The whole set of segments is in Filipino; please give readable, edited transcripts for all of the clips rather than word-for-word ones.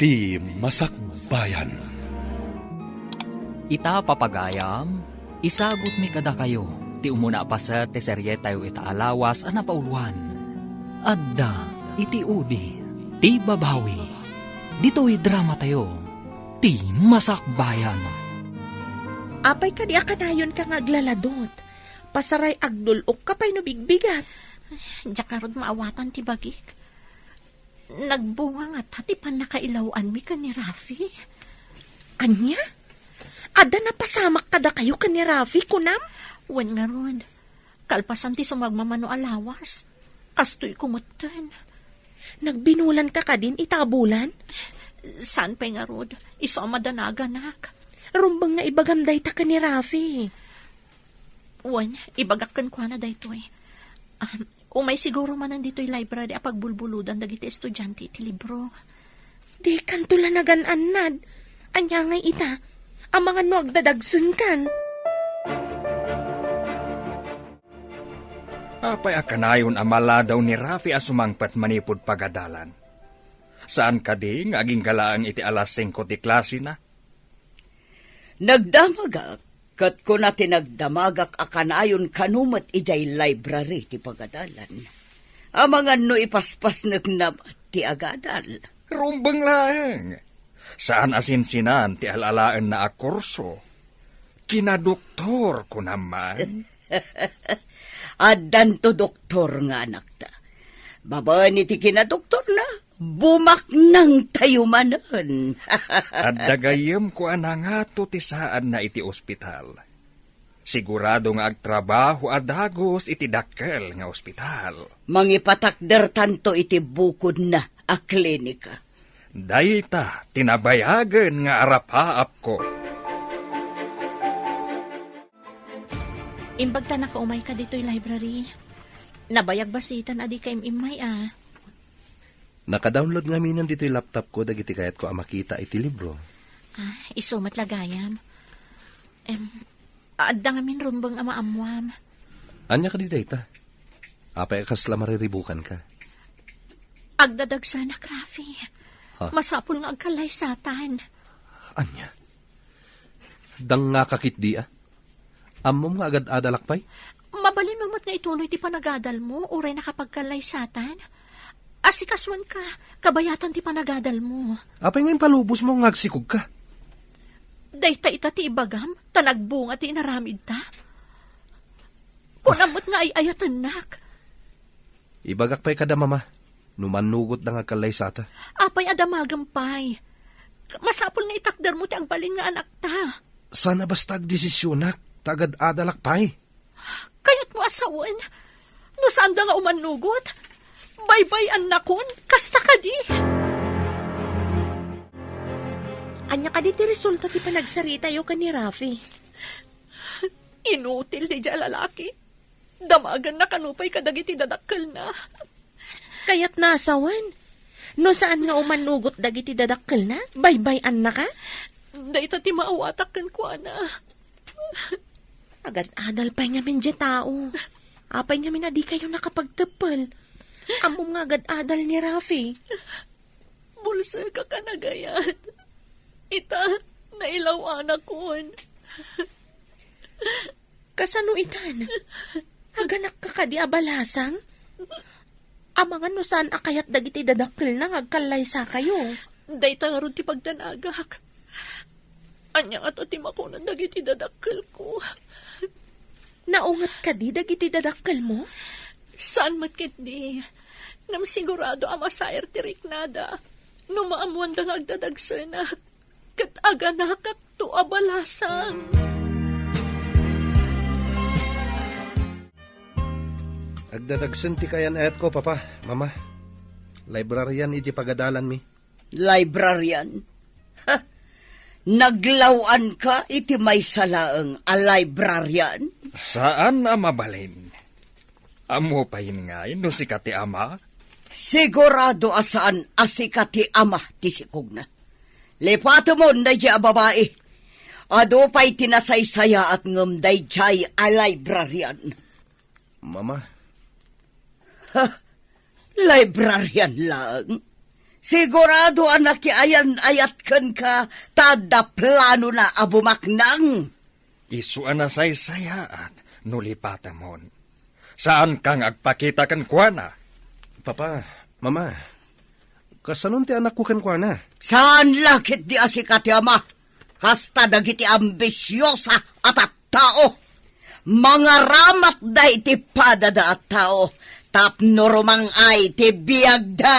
Ti Masakbayan. Ita papagayam, isagot mi kada kayo, ti umuna pa sa teserye tayo itaalawas a napauluan. Adda, iti udi, ti babawi. Dito'y drama tayo, ti Masakbayan. Apay ka di akanayon ka ngaglaladot. Pasaray agdulok ka pa'y nabigbigat. Diyak karod maawatan ti bagik. Nagbunga nga tati pa nakailawan mi ka ni Rafi. Anya? Ada na pasamak kada kayo ka ni Rafi, kunam? Wen nga rod. Kalpasan ti sumagmamano alawas. Kastoy kumutan. Nagbinulan ka din itabulan? Saan pa nga rod? Iso madanaganak. Rumbang nga ibagamday ta ka ni Rafi. Wen, ibagakan kwa na dayto eh. Umay siguro man nandito'y library a pagbulbuludan dagiti estudyante iti libro. Di kantula na gananad. Anya ngay ita, ang mga nuag dadagsun kan. Apay akanayon amala daw ni Rafi asumangpat manipod pagadalan. Saan ka di nga aging galaang iti alas 5 ti klase na? Nagdamagak, kat ko na tinagdamagak akanayon kanumat ijay library ti pagadalan. Amangan no ipaspas nagnabat ti agadal. Rumbang lang. Saan asinsinan ti alalaan na akurso? Kinadoktor ko naman. Addan to doktor nga anak ta. Babaan iti kinadoktor na, bumak nang tayumanan. At dagayem ko anangato ti saan na iti ospital. Sigurado nga agtrabaho adagos iti dakkel nga ospital. Mangipatakder tanto iti bukod na a klinika. Dayta tinabayagan nga arapaap ko. Imbag ta nakaumay ka dito'y library. Nabayag basitan adi ka imay ah. Naka-download nga minan dito yung laptop ko, dagiti kayat ko makita iti libro. Iso matlagayam. Adda nga min rumbang amaamuam. Anya ka di data? Apay kasla mariribukan ka. Agdadag sana, Rafi. Masapul nga agkalay satan. Anya? Dang nga kakit di Amom nga agad adalakpay? Mabalin mamat nga ituloy ti panagadal mo, uray nakapagkalay satan. Asikaswan ka, kabayatan ti panagadal mo. Apay ngayon palubos mo ngagsikog ka. Dayta ita ti ibagam, tanagbunga ti inaramid ta. Kunamot nga ay ayatanak. Ibagak pa'y kada mama, numanugot na nga kalay sata. Apay adamagampay. Masapul nga itakder mo ti agbalin nga anak ta. Sana basta agdesisyonak, tagad adalakpay. Kayat mo asawan, no saan da nga umanugot? Bye-bye anakon, kasta ka di. Anya ka di ti resulta ti panagsarita yo ka ni Rafi. Inutil di dya lalaki. Damagan na kanupay kadagiti dadakkel na. Kayat nasawan. No saan nga umanugot dagiti dadakkel na? Bye-bye na ka? Dayta ti maawatakan ko na. Agad adal pa'y nga min di tao. Apay nga min adi kayo nakapagtapal. Amo nga agad adal ni Rafi. Bulsa ka kanagayat. Ita, nailaw anak kon. Kasano itan? Aganak ka ka di abalasang? Amangan no saan akayat dagiti dadakkel na ngagkalay sa kayo. Dayta nga ron ti pagdanagak. Anya nga to ti makunan dagiti dadakkel ko. Naungat ka di dagiti dadakkel mo? Saan matkit di? Nam sigurado amasayer ti riknada. No maamuan da agdadagsanak. Kat aganakat to abalasang. Agdadagsan ti kayan ayat ko, papa, mama. Librarian iti pagadalan mi. Librarian? Ha? Naglawan ka iti may salaang a librarian? Saan na mabalin? Amo pa yun nga, no si kati ama? Sigurado asaan asikati ama ti sikog na. Lepato mo na dya babae. Ado pa'y tinasaysaya at ngumday jay a librarian. Mama, Ha? Librarian lang? Sigurado anak ayan ayat kan ka tada plano na abumaknang. Isuan na saya at nulipatamon. Saan kang agpakita kan kuana? Papa, mama, kasanon ti anak ko kan kwa na? Saan lakit di asikat ama? Kasta dagiti ambisyosa at tao. Mga ramat da iti padada at tao. Tapno rumang ay ti biyagda.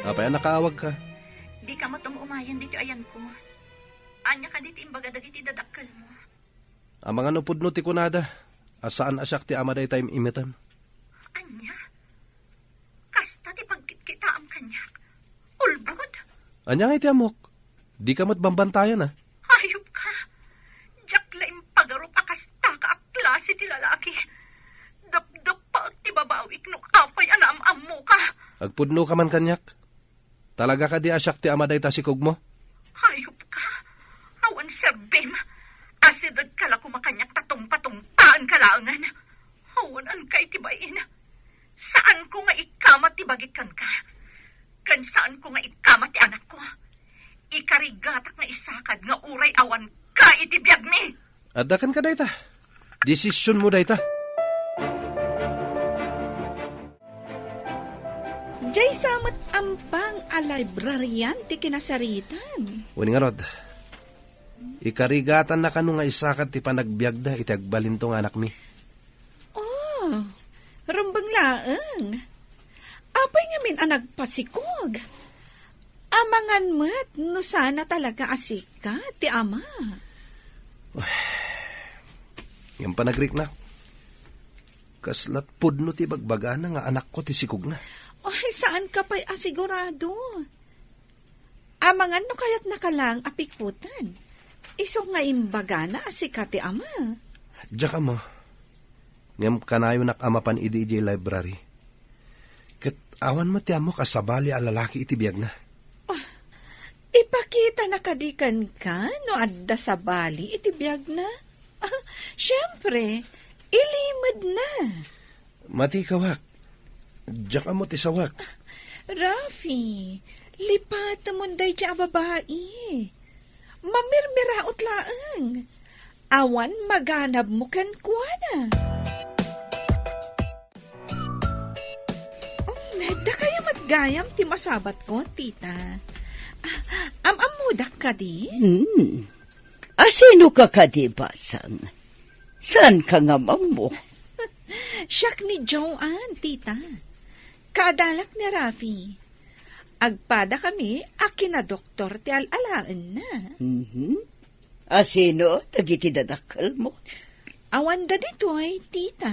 Apay, nakaawag ka. Di ka matumumayan dito ayan ko. Anya ka dito imbaga dagiti dadakkel mo. Ang mga nupudno ti kunada. Asaan asyak ti ama day time imitam. Anya? Kasta ti pagkitkita am kanyak. Ulbod? Anya nga iti amok. Di ka matbambantayan ah. Hayop ka. Diyak laing pagarup akasta ka klase ti lalaki. Dap-dap pa ti babawik no apay anam-am mo ka. Agpudno ka man kanyak. Talaga ka di asyak ti ama day tasikog mo? Hayop ka. Awan serbem. Asidad ka la kumakanyak tatong-patungtaan kalaangan. Awan an kay tibayin. Saan ko nga ikamat tibagikan ka? Kan saan ko nga ikamat ti anak ko? Ikarigatak na isakad nga uray awan ka itibiyag mi. Adakan ka dayta. Desisyon mo dayta. Jay samat ampang a librarian ti kinasaritan. Uning nga rod. Ikarigatan na kanu nga isakat ti panagbiagda iti agbalintong anak mi. Oh, rumbang laeng. Apay nga min ang nagpasikog. Amangan mo't no sana talaga asika ti ama. Yung panagrik na. Kaslat pudno ti bagbaga na nga anak ko ti sikog na. Ay, saan ka pa'y asigurado? Amangan no kayat nakalang apikutan. Iso nga imbaga na asika ti ama. Diya ka mo. Ngam kanayo nak ama pan iti library. Kat awan mo ti amo kasabali a lalaki iti biyag na. Ipakita na kadikan ka no adda sa bali iti biyag na. Siyempre, ilimad na. Mati kawak. Diya ka mo ti sawak. Rafi, lipat mo day siya babae. Mamirmiraot laang. Awan maganab mo kan kuwana. Da kayo matgayam ti masabat ko, tita. Amamudak ka di? Asino ka kadibasang? Saan ka nga mo? Siyak ni Joanne, tita. Kadalak ni Rafi. Agpada kami, akin na doktor ti alalaan na. Asino, tagiti dadakal mo? Awan da dito ay, tita.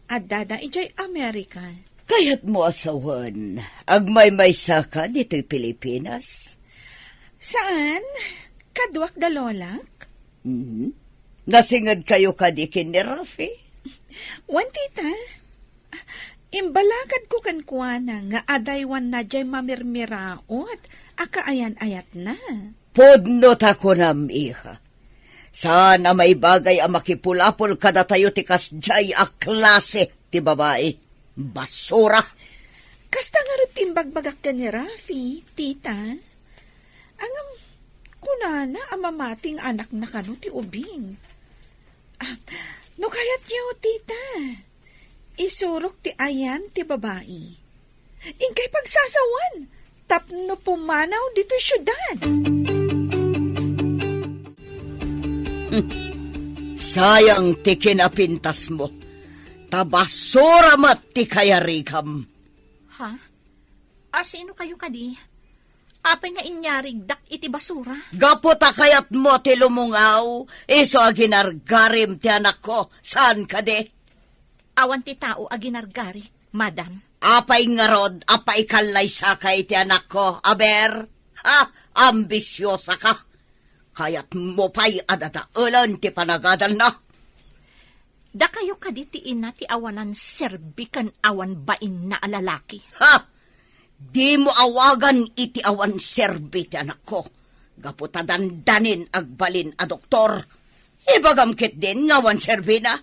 Adada ijay Amerika. Kaya't mo asawan, agmay-may saka dito'y Pilipinas? Saan? Kadwak da lolak? Nasingad kayo kadikin ni Rafi? Wan, tita. Imbalagad ko kan kuwana nga adaywan na jay mamirmiraot, akaayan-ayat na. Podnot ako nam, iha. Sana may bagay ang makipulapol kada tayo ti kasjay a klase ti babae. Basura! Kasta nga rin timbagbagak ka ni Rafi, tita. Ang kunana ang mamating anak na kano ti ubing. No kayat niyo, tita. Isurok ti ayan ti babae. Ingkay pagsasawan, tapno pumanaw dito syudad. Sayang ti kinapintas mo. Tabasura mat ti kayarigam. Ha? Asino kayo kadi? Apay nga inyarig dak iti basura? Gaputa kayat mo ti lumungaw, iso aginargarim ti anak ko. Saan ka de? Awan ti tao aginargari, madam. Apay nga rod, apay kalay sakay ti anak ko. Aber, ha? Ambisyosa ka. Kayat mo pa'y adadaulan ti panagadal na. Da kayo kaditiin na ti awanan serbikan awan bain na alalaki. Ha? Di mo awagan iti awan serbi ti anak ko. Gaputa dandanin agbalin a doktor. Ibagamkit din nga awan serbi na.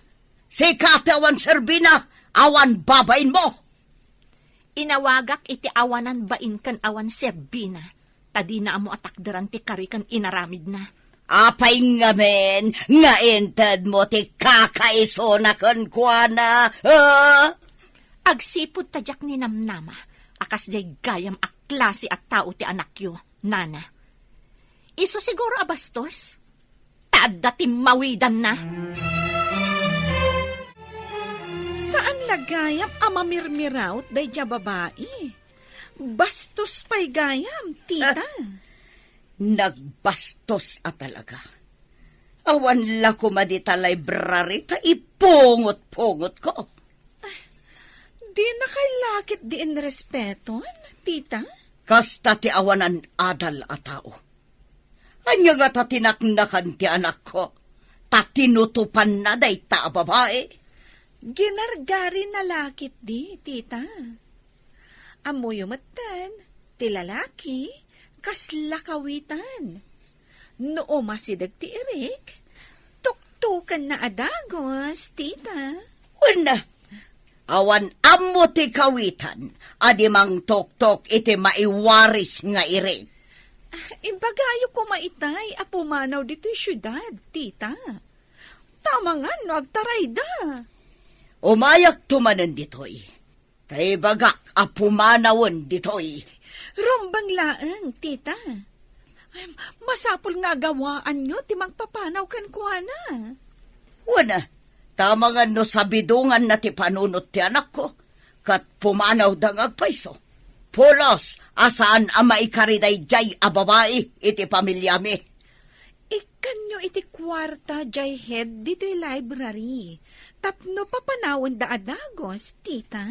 Sikate awan serbi na, awan babain mo. Inawagak iti awanan bain kan awan serbina. Tadi na amo atakdaran ti kari kan inaramid na. Apay nga men, nga ented mo ti kakaiso na kuana. Agsipod tadyak ni namnama. Akas jay gayam a klase at tao ti anakyo, nana. Iso siguro abastos? Taadda ti mawidan na. Saan lagayam amamirmiraut day dya babae? Bastos pa'y gayam, tita. Nagbastos a talaga. Awan la ko madita library ta ipungot-pungot ko. Di na kay lakit di in respeton, tita. Kasta ti awanan adal a tao. Anya nga ta tinaknakan ti anak ko. Ta tinutupan na day ta babae. Ginargari na lakit di, tita. Amoy umatan, ti lalaki, kasla kawitan. Noo masidag ti Eric, tuktukan na adagos, tita. Una, awan amo ti kawitan, adi mang tok-tok iti maiwaris nga irig. Imbagayo ko maitay, apumanaw dito'y syudad, tita. Tama nga, no, agtaray da. Umayak tumanan ditoy. Kay bagak apumanawon ditoy. Rombang laeng, tita. Ay, masapol nga gawaan nyo, timang papanaw kan kuana. Una, tama nga no sabidungan na ti panunot ti anak ko. Kat pumanaw dang agpaiso. Pulos, asaan ama ikariday jay a babae iti pamilyami. Ikan nyo iti kwarta jay head dito'y library. Tapno papanawon da adagos, tita.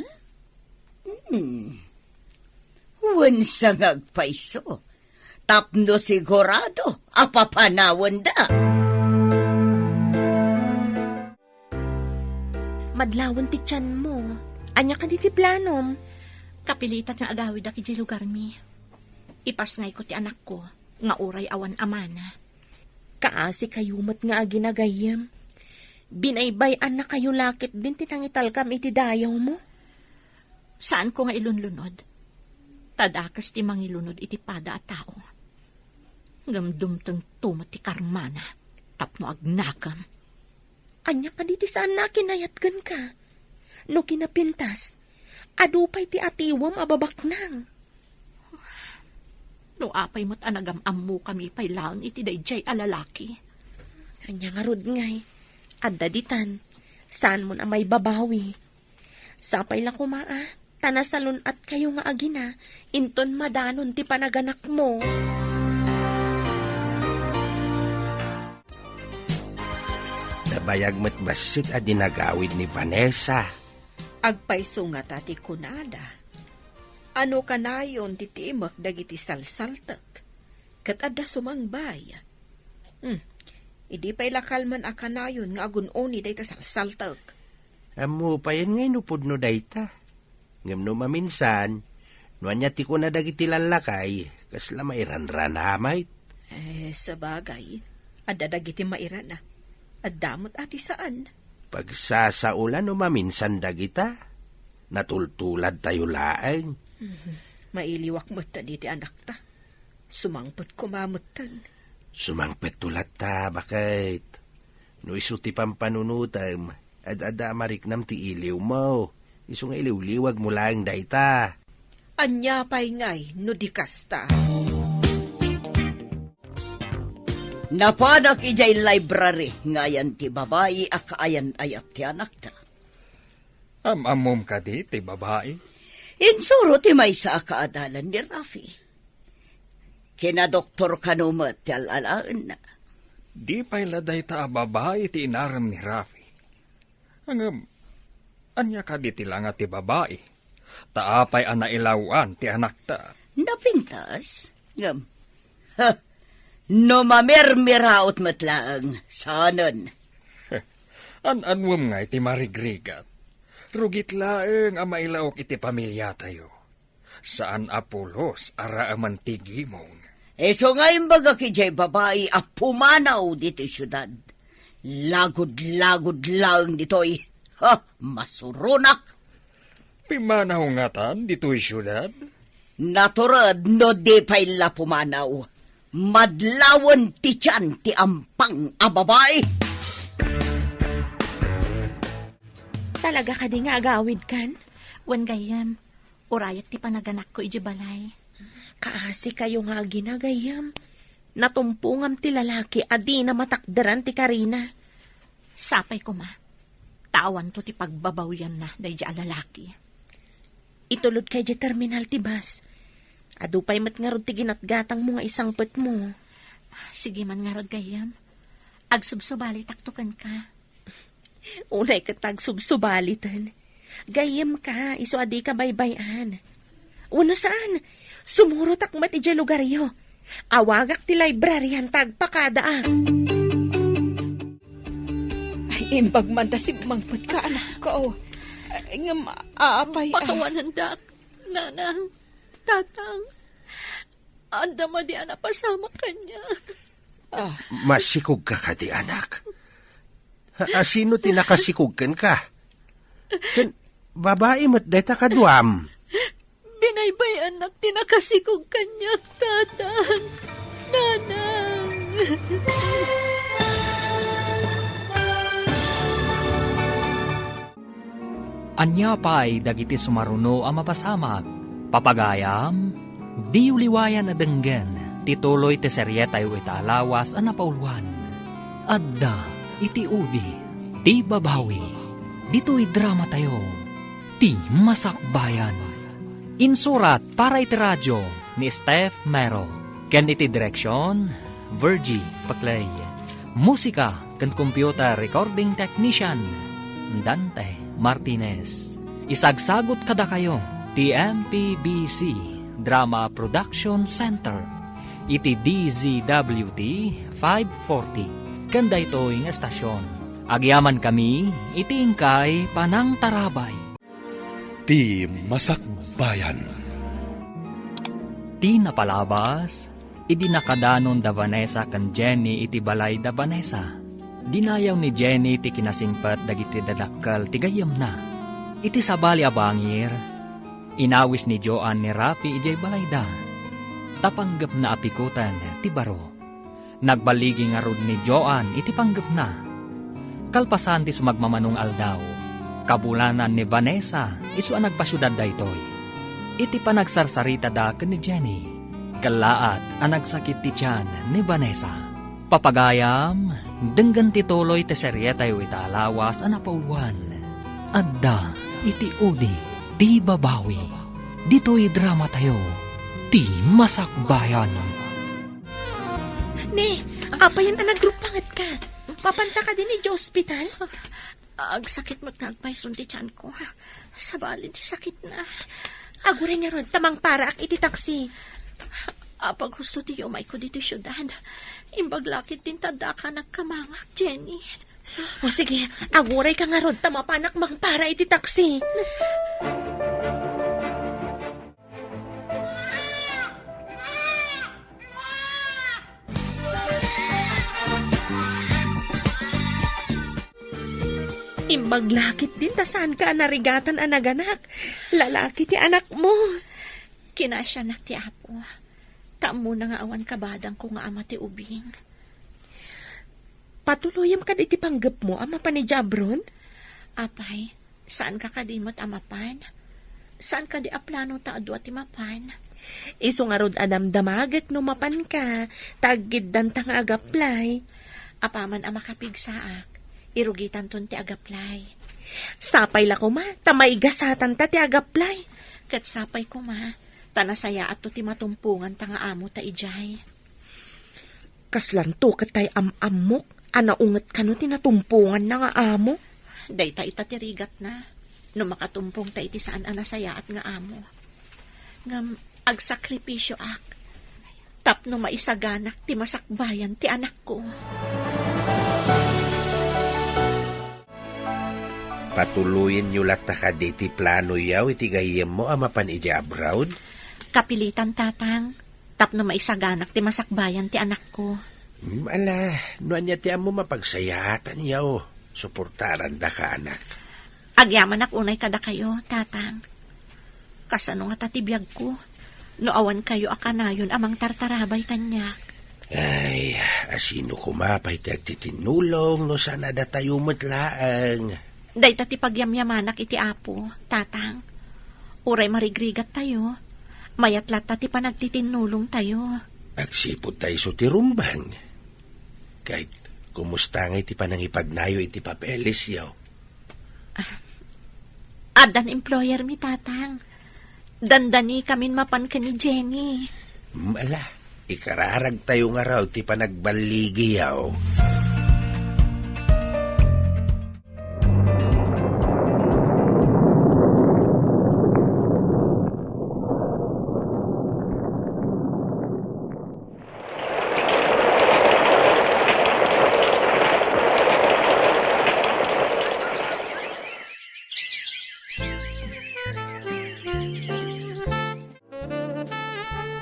Wansa ngagpaiso. Tapno sigurado apapanawon da. Madlawan ti tiyan mo. Anya ka di ti planom. Kapilitan nga agawid aki di lugar mi. Ipasngay ko ti anak ko, nga uray awan amana. Kaasi kayumat nga aginagayam. Binaybayan na kayo lakit din tinangitalkam iti dayaw mo. Saan ko nga ilunlunod? Tadakas ti mangilunod iti pada at tao. Gamdumtang tumat ti karmana, tapno agnakam. Anya ka di ti saan na kinayatgan ka. No kinapintas, adupay ti atiwam ababaknang. No apay mo't anagam-am mo kami pay laon iti dayjay alalaki. Anya nga rod ngay, adda ditan, saan mo na may babawi. Sapay la kumaa, tanasalon at kayo nga agina, inton madanon ti panaganak mo. Nabayag mo't basit a dinagawid ni Vanessa. Agpaiso nga tati kunada. Ano kanayon titiimak dagiti salsaltak. Kat adda sumangbay. Idi pa'y lakal man akanayon nga agunoni day ta salsaltak. Amo pa yan ngay nupod no dayta. Ngam no maminsan, no anya ti ko na dagiti lalakay, kasla mairanran hamay. Sabagay, adda dagiti mairana. Addamot ati saan? Pagsasaulan no maminsan dagita, natultulad tayo laeng. Mailiwak mo ta diti anak ta. Sumangpot kumamutan. Sumangpet tulat ta, bakit? No isuti pampanunutam, ad-ada mariknam ti iliw mo. Iso nga iliw-liwag mo lang dayta. Anya pa'y ngay, no di kasta. Napanak ijay library, ngayan ti babae akaayan ayat ti anak ta. Amamom ka di, ti babae. Insuro ti may sa akaadalan ni Rafi. Kina Doktor Kanumat ti alalaan na. Di pa'y laday ta babae ti inaram ni Rafi. Anya ka di tila nga ti babae. Taapay anailawan ti anak ta. Napintas? Ngam. No mamirmiraot matlaang. Sanon. Anwam nga iti marigrigat. Rugit laeng amailaok iti pamilya tayo. Saan apulos ara aman tigimong. So nga imbaga kijay babae apumanaw dito syudad. Lagod-lagod lang ditoy. Masurunak. Pimanahungatan dito'y syudad? Naturad no di pa'y la pumanaw. Madlawan ti tiyan ti ampang a babae. Talaga ka di nga agawid kan? Wan gayam, urayak ti panaganak ko iji balay. Kaasi kayo nga ginagayam. Natumpungam ti lalaki adi na matakdaran ti Karina. Sapay ko ma, tawan to ti pagbabawyan na dahi di alalaki. Itulod kay di terminal ti bus. Adupay mat nga rod ti ginatgatang mo nga isang pet mo. Sige man nga rod gayam, agsubsubali taktukan ka. Unay katag subsubalitan. Gayam ka, iso adi ka baybayan. Uno saan? Sumurot akmat iti lugaryo. Awagak ti libraryan tagpakada ah. Ay, imbag man ta si mangput ka, anak ko. Ngam, aapay. Pakawanan dak, nanang, tatang. Anda ma di anak pasama kanya. Masikog ka ka di anak. Sino tinakasikugkan ka? Kan, babae mo't deta kaduam. Binaybay anak, tinakasikog kanya, tatang, nanang. Anya pa'y dagiti sumaruno ang mapasamak. Papagayam, di uliwayan na denggen, tituloy ti serye tayo itaalawas ang napauluan. Adda, iti udi, ti babawi, dito'y drama tayo, ti masakbayan. Insurat para iti radyo ni Steph Mero. Ken iti direksyon, Virgie Paclay. Musika ken computer recording technician, Dante Martinez. Isagsagot kada kayo, ti MPBC Drama Production Center. Iti DZWT 540. Kanda ito'y nga estasyon. Agyaman kami, iti ingkay Panang Tarabay. Ti Masakbayan. Ti napalabas, idi nakadanon da Vanessa kan Jenny iti balay da Vanessa. Dinayaw ni Jenny ti kinasingpat dagiti dadakkel ti gayam na. Iti sabali a bangir, inawis ni Joan ni Rafi ijay balay da. Tapanggap na apikutan ti baro. Nagbaligi nga rod ni Joan iti panggap na. Kalpasan ti sumagmamanong aldaw. Kabulanan ni Vanessa, isu ang nagpasyudad da itoy. Iti panagsarsarita da ni Jenny. Kalaat ang nagsakit ti tiyan ni Vanessa. Papagayam, denggan ti tuloy ti serye tayo itaalawas ang napauluan. Adda, iti udi, ti babawi. Dito'y drama tayo, ti masakbayan. Ne, apayan ang nagrupangat ka. Papanta ka din ni hospital. Agsakit mo't nagpaisun ti tiyan ko. Sabali ti sakit na. Aguray nga ron, tamang para ak iti taksi. Apag gusto ti umay ko dito syudad. Imbag lakit din tada ka nagkamangak, Jenny. O sige, aguray ka nga ron, tamapanak mang para iti taksi. Imbag lakit din, tasaan ka narigatan anaganak. Lalaki ti anak mo. Kinasya nak ti apo. Taam mo na nga awan kabadang ko nga ama ti ubing. Patuluyam ka iti panggap mo, ama pa ni Jabron? Apay, saan ka kadimot amapan? Saan ka di aplano ta adu at imapan? Iso nga rod adam damagek no mapan ka, tagid dan tang agaplay. Apaman ama kapigsaak, irugitan ton ti agaplay. Sapay la ko ma, tamay gasatan ta ti agaplay. Kat sapay ko ma, tanasaya at to ti matumpungan ta nga amo ta ijay. Kaslanto katay amok, anaunget ka no tinatumpungan na nga amo. Day ta itatirigat na, no makatumpong ta iti saan anasaya at nga amo. Ngam agsakripisyo ak, tapno maisaganak ti masakbayan ti anak ko. Patuluyin nyo lat na kaditi plano yaw iti gayem mo amapan iti abroad? Kapilitan tatang, tapno maisaganak ti masakbayan ti anak ko. Ala, no anya ti amo mapagsayatan yaw. Suportaran da ka anak. Agyaman ak unay kada kayo, tatang. Kasano nga tatibiyag ko. No awan kayo akanayon amang tartarabay kanyak. Ay, asino kumapay ti agtitinulong no sana da tayo matlaang. Day tati pagyamyamanak iti apo, tatang. Uray marigrigat tayo. Mayatlat tati panagtitinulong tayo. Agsipod tayo so ti rumbang. Kahit kumusta nga iti panangipagnayo iti papeles yaw. Adan employer mi, tatang. Dandani kamin mapan ka ni Jenny. Mala, ikararag tayo nga raw ti panagbaligi yaw.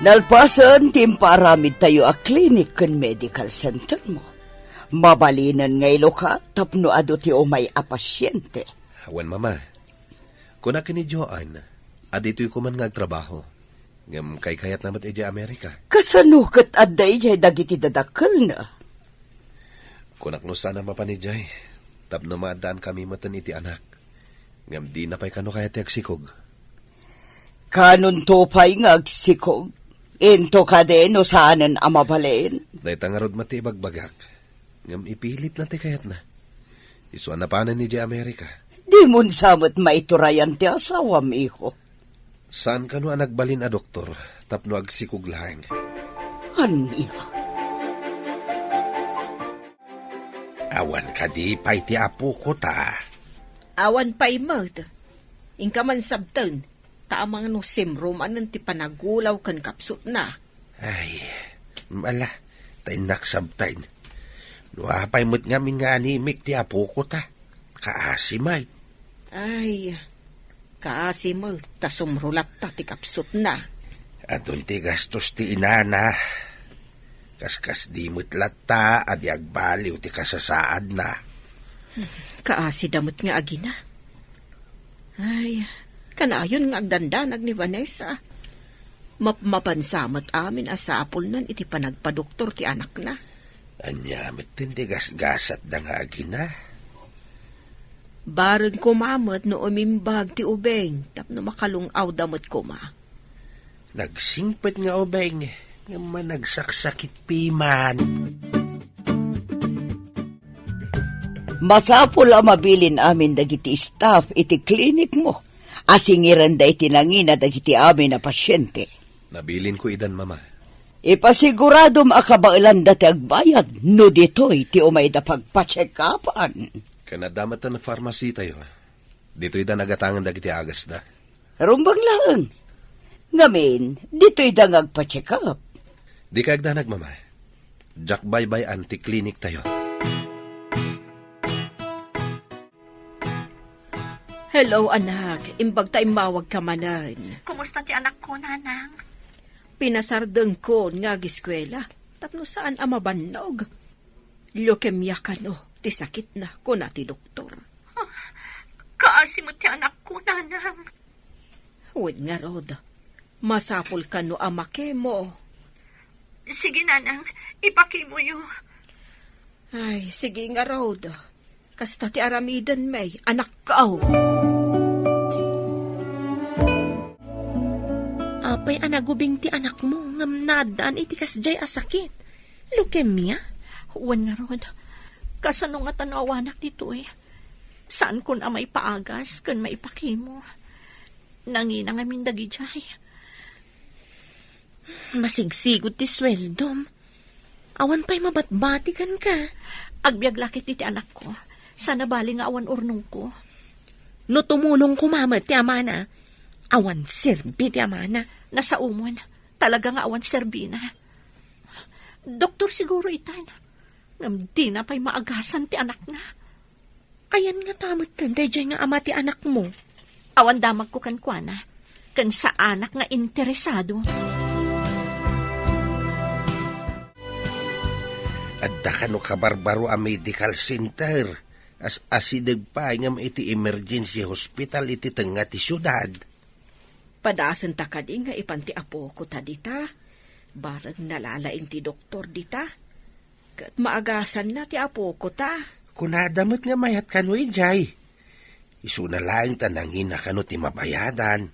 Nalpasan, timparamid tayo a clinic kan medical center mo. Mabalinan ngay loka, tapno ado ti umay a pasyente. Awan mama, kuna ni Joan, adito'y kuman nga agtrabaho. Ngam kay kayat namat iti Amerika. Kasanukat aday jay dagiti dadakal na. Kunak no sana mapanijay, tapno maadaan kami matan iti anak. Ngam di na pa'y kano kaya ti agsikog. Kanon to pa'y nga agsikog. Into ka din o saanan amabalin. Dahil tangarod mati bagbagak. Ngam ipilit na ti kayat na. Isuan na panan ni di Amerika. Di mun samot maiturayan ti asawam, iho. Saan ka no nagbalin a doktor, tapno agsikog lang? Aniya. Awan ka di pa'y ti apo ko ta. Awan pa imod. Ingka man sabten. Taamang no simrum anan ti panagulaw kan kapsut na. Ay, mala, tayo naksabtain. Nuapay mo't ngamin nga animik ti apo ko ta. Kaasimay. Ay, kaasi mo, tasumrulat ta ti kapsut na. Adun ti gastos ti inana. Kaskas di mo't lata, adi agbaliw ti kasasaad na. Kaasi damot nga agina. Ay, kanayon nga agdandanag ni Vanessa. Mapansamot amin asapol nan iti panagpadoktor ti anak na. Anyamit tindi gasgasat da nga agina. Barag kumamot no umimbag ti ubeng tapno makalungaw damot kuma. Nagsingpet nga ubeng, nga managsaksakit piman. Masapul ang mabilin amin dagiti staff iti klinik mo. Asingiran da iti nangina dagiti amin na pasyente. Nabilin ko idan mama. Ipasigurado makabailan dati agbayad, no dito'y ti umay da pagpacheck-upan. Kanadamatan na pharmacy tayo. Dito idan agatangan dagiti agas da. Rumbang lang. Ngamin, dito'y da ngagpacheck-up. Di ka agdanag mama. Jack Bye anti-clinic tayo. Hello anak, imbag ta imawag ka manan. Kumusta ti anak ko, nanang? Pinasardeng ko nga giskwela, tapno saan amabannog. Leukemia ka no, ti sakit na ko na ti doktor. Kaasi mo ti anak ko, nanang. Huwag nga rod, masapol ka no amake mo. Sige, nanang, ipakimo yun. Ay, sige nga rod. Kasta ti aramidan may, anak ka. Apay anagubing ti anak mo, ngam nadaan iti kasjay asakit. Leukemia? Huwan nga rod. Kasano nga tanawanak dito eh. Saan kun amay paagas, kun maipakimo. Nangina nga mindagi jay. Masigsigod ti sweldom. Awan pa'y mabatbatikan ka. Agbiag lakit iti anak ko. Sana bali nga awan urnong ko. No tumulong kumamat ti amana, awan sirbi ti amana. Nasa umon, talaga nga awan serbina. Doktor siguro itan. Ngam di na pa'y maagasan ti anak na. Ayan nga tamot tanday dyan nga ama ti anak mo. Awan damag ko kankwana. Kan sa anak nga interesado. Adda ka no kabarbaro a medical center. As asideg pa ngam iti emergency hospital iti tenga ti syudad. Padasan ta kadi nga ipanti apo ko ta dita. Barang nalalaing ti doktor dita. Kat maagasan na ti apo ko ta. Kunadamot nga mayat kano ijay. Isu na lang tanangin na kano ti mabayadan.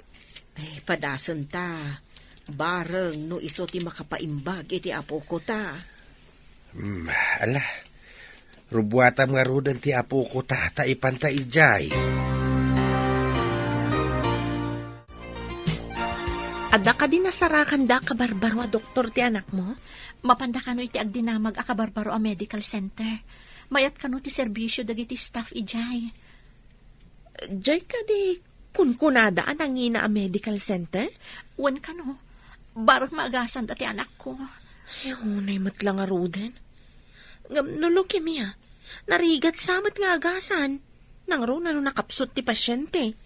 Padasan ta. Barang no iso ti makapaimbag iti apo ko ta. Ala, rubuatam nga rudan ti apo ko ta ipanta ijay. Adda ka din nasarakan da kabarbaro a doktor ti anak mo? Mapanda ka no iti agdinamag a kabarbaro a medical center. Mayat ka no ti serbisyo dagiti staff ijay. Jay ka di kunkunada ang nangina a medical center? Wan ka no. Barang maagasan da ti anak ko. Ay, unay matlang nga ruden. Ngam no leukemia. Narigat samat nga agasan. Nang ro na no nakapsot ti pasyente.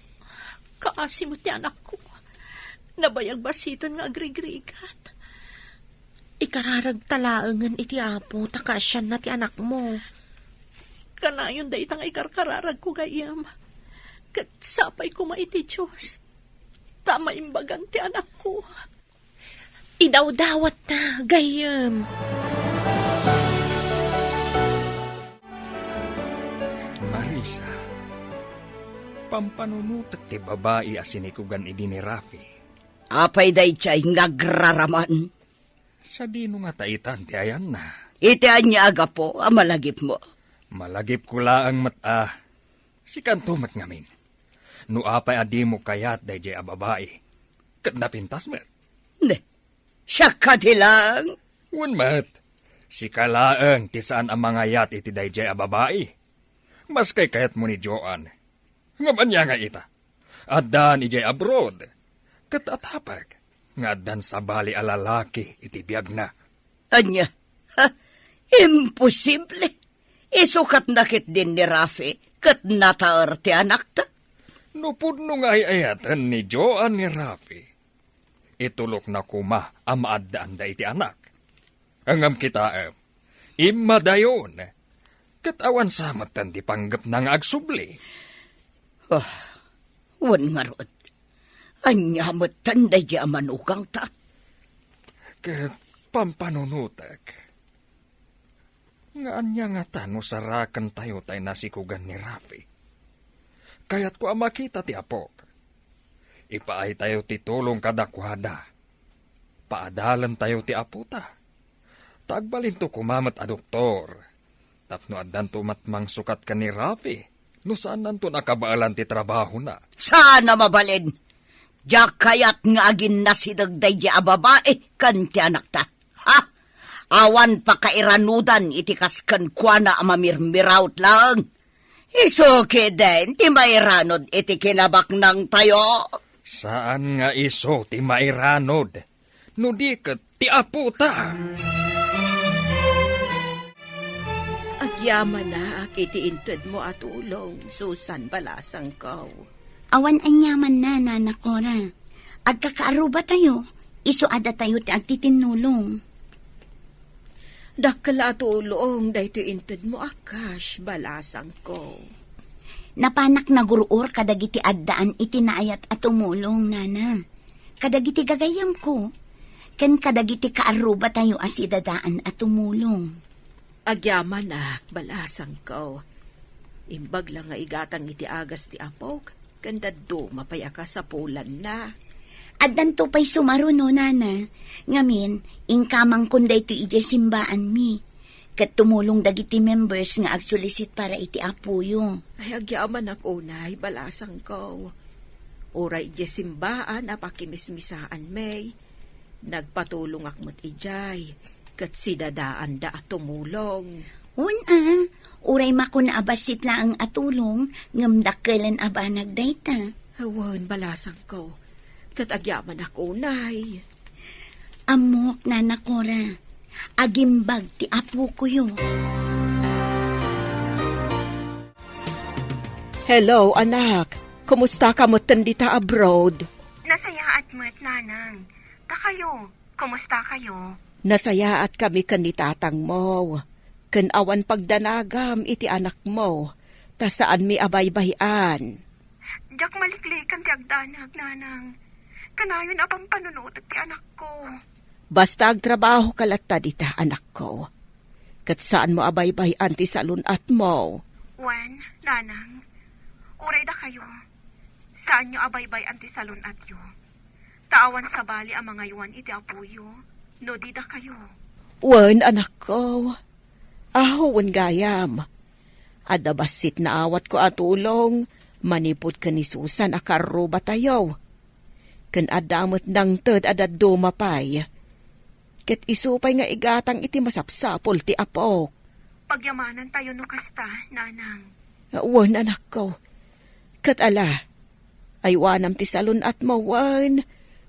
Kaasi mo ti anak ko. Nabayag basiton nga agrigrigat. Ikararag talaangan iti apo, takasyan na ti anak mo. Kanayon da itang ikarkararag ko gayam. Kat sapay ko maiti Diyos. Tama imbagan ti anak ko. Idaw-dawat na, gayam. Marisa, pampanunutat ti babae asinikugan idi ni Rafi. Apay day chay ngagraraman. Sa dino nga taitan ti ayan na. Itian niya aga po, malagip mo. Malagip ko laang mata. Si kantumat ngamin. No apay adi mo kayat day jay a babae. Kat napintas met. Ne, siya ka di lang. Wan mat. Si kalaang ti saan ang mga yat iti day jay a babae. Mas kay kayat mo ni Joan. Ngaman niya nga ita. Adan ijay abroad. Kat atapag. Nga dan sa bali a lalaki iti biyag na. Anya, imposible. Isukat nakit din ni Rafi, kat nataar ti anak ta. No pudno nga ayatan ni Joan ni Rafi. Itulok na kuma amaadaan da iti anak. Angam kita imadayon. Kat awan samatan ti panggap ng agsubli. Wan nga rod. Anya matanday di amanukang ta. Kat pampanunutak. Nga anya nga tano sarakan tayo tay nasikugan ni Rafi. Kaya't ko makita ti apok. Ipaay tayo ti tulong kadakwada. Paadalan tayo ti aputa. Tagbalin to kumamat a doktor. Tapno adan tumatmang sukat ka ni Rafi. No saan nanto nakabaalan ti trabaho na. Sana mabalin. Diyak kayat nga agin na si dagday di ababae kan ti anak ta. Ha? Awan pa kairanudan itikas kan kwa na amamirmiraut lang. Isuki din ti mairanod iti kinabak ng tayo. Saan nga iso ti mairanod? No di kat ti aputa. Agyaman na iti inted mo at ulong, Susan Balasang ko. Awan anyaman na, nanakora. Agkakaaruba tayo, isuada tayo ti agtitinulong. Dakala at ulong, dahito inted mo akash, Balasang ko. Napanak na guruor kadagiti addaan itinaayat at tumulong, nana. Kadagiti gagayam ko. Ken kadagiti kaaruba tayo asidadaan at tumulong. Agyaman na, Balasang ko. Imbag lang nga igatang iti agas ti apok. Ganda do, mapayaka sa pulan na. Addan to pa'y sumaro no, nana. Ngamin, ingkamang kunday to ije simbaan mi. Kat tumulong dagiti members nga agsulisit para iti apuyo. Ay, agyaman ako unay, Balasang ko. Oray ije simbaan, apakimismisaan may. Nagpatulong akmat ijay. Kat sidadaan da at tumulong. Uray makuna abasit laang atulong, ngamdakkelan abanag dayta. Awan, Balasang ko. Kat agyaman ako, nay. Amok, nanakora. Agimbag ti apo ko yo. Hello, anak. Kumusta ka mo tandita abroad? Nasaya at mo't nanang. Kayo, kumusta kayo? Nasaya at kami kan ni tatang mo. Kan awan pagdanagam iti anak mo. Ta saan mi abay-bayan. Diyak maliklikan ti agdanag, nanang. Kanayon apang panunod ti anak ko. Basta agtrabaho kalatta dita, anak ko. Kat saan mo abaybay anti salun at mo? Wen, nanang, uray da kayo. Saan nyo abaybay anti salon at yo? Taawan sa bali ang mga yuan iti apuyo. No di da kayo. Wen, anak ko. Ahuwan gayam. Adabasit na awat ko atulong. Manipot ka ni Susan akarro batayaw. Kan adamot ng ted adad dumapay. Ket isupay nga igatang iti masapsapol ti apok. Pagyamanan tayo no kasta, nanang. Wan, anak ko. Kat ala, aywanam ti salon at mawan.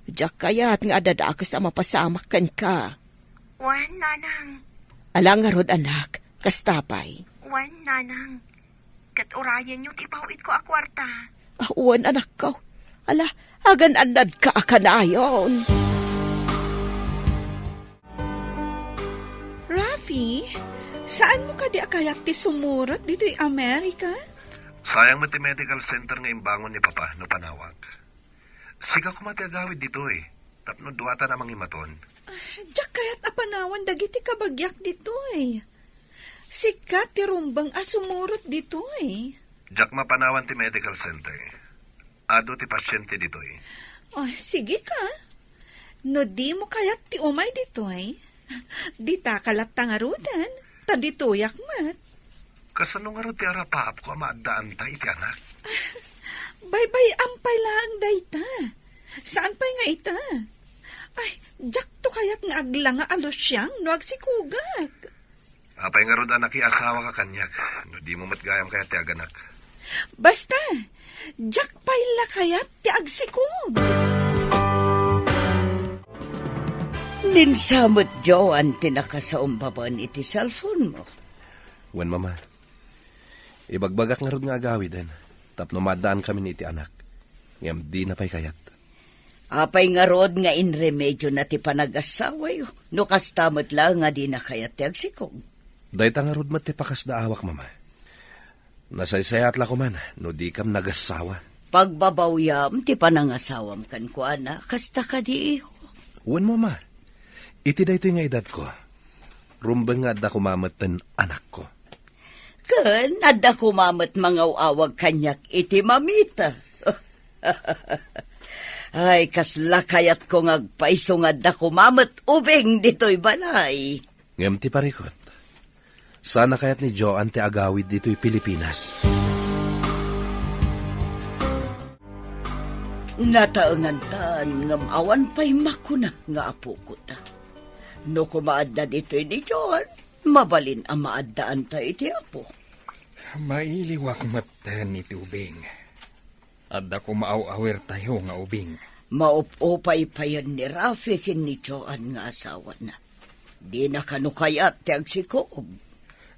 Diyak kayat nga adadakas ang mapasamak kan ka. Wen, nanang. Ala nga rod, anak, kastapay. Wen, nanang. Kat orayan yung ipawit ko a kwarta. Wan, anak ko. Ala, agan anad ka akanayon. Rafi, saan mo ka di akayat ti sumurot dito yung Amerika? Sayang mo ti medical center nga imbangon ni Papa no panawag. Siga ko matiagawid dito eh. Tapno duwata namang imaton. Diyak kayat apanawan dagiti kabagyak dito eh. Sikat ti rumbang asumurot dito eh. Diyak mapanawan ti medical center. Ado ti pasyente dito eh. Oh, sige ka. No di mo kayat ti umay dito eh. Di takalat tangarudan. Tadituyak mat. Kasano nga ro ti arapaap ko amaadaan ta iti anak? Bye-bye ampay lang dayta. Saan pa'y nga ita? Ay, jak to kayat nga agla nga alos siyang no agsikugak. Apay nga ro da nakiasawa ka kanyak. No di mo matgayam kaya ti aganak. Basta, jak pa'y la kayat ti agsikug. Ninsamot, Joan, tinakasaumbaban iti cellphone mo. Wen mama, ibagbagak nga ro nga agawid tapno madaan kami ni iti anak. Ngam di na pa'y kayat. Apay nga rod nga inremedyo na ti panag-asawa yo. No kastamot lang nga di na kayat ti agsikog. Dahit nga ro ti pakas da awak mama. Nasaysayat la ko man, no di kam nagasawa. Pagbabawyam ti panangasawam kan ko ana, kasta ka di iho. Wen mama, iti da ito nga edad ko. Rumbang nga da kumamatan anak ko. Kan, adda kumamat mga awag kanyak iti mamita. Ay, kasla kayat ko ngagpaiso nga da kumamat ubing dito'y balay. Ngam ti parikot. Sana kayat ni Joan ti agawid dito'y Pilipinas. Nataangan taan ngam awan pa'y makuna nga apo ko ta. No kumaadda dito'y ni Joan, mabalin ang maaddaan ta iti apo. Mailiwak matan iti ubing. Adda ko maaw-awir tayo nga ubing. Maupupay pa yan ni Rafi kin ni Joan nga asawa na. Di na kanukayat ti agsikog.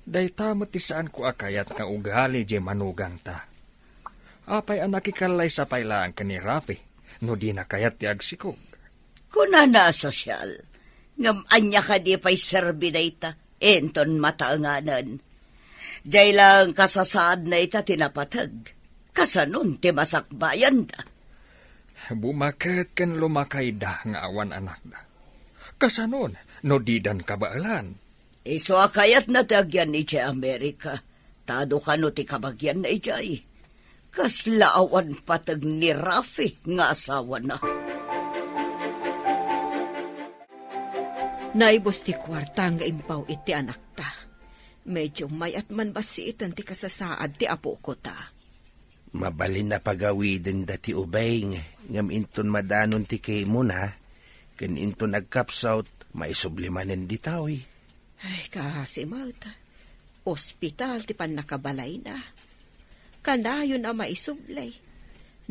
Day tamot ti saan ko akayat nga ugali di manugang ta. Apay ang nakikalay sa pailaan ka ni Rafi, no di na kayat ti agsikog. Kuna na sosyal, ngam anya ka di pa'y serbi na ita, enton mataanganan. Diyay lang kasasaad na ita tinapatag, kasanon ti masakbayan da. Bumaket kan lumakay da nga awan anak da. Kasanon, no didan kabaalan. Iso akayat na tagyan ni Che Amerika, tado ka no ti kabagyan na ijay. Kaslaawan patag ni Rafi nga asawa na. Naibos ti kwarta nga impaw iti anak ta. Medyo mayat man basitan ti kasasaad ti apo ko ta. Mabalin na pagawidin dati ubay ngam inton madanon ti kay mo na. Kan inton nagkapsaut, maisublimanen di tawi. Ay, kasi mauta. Ospital ti pan nakabalay na. Kanayon ang maisublay.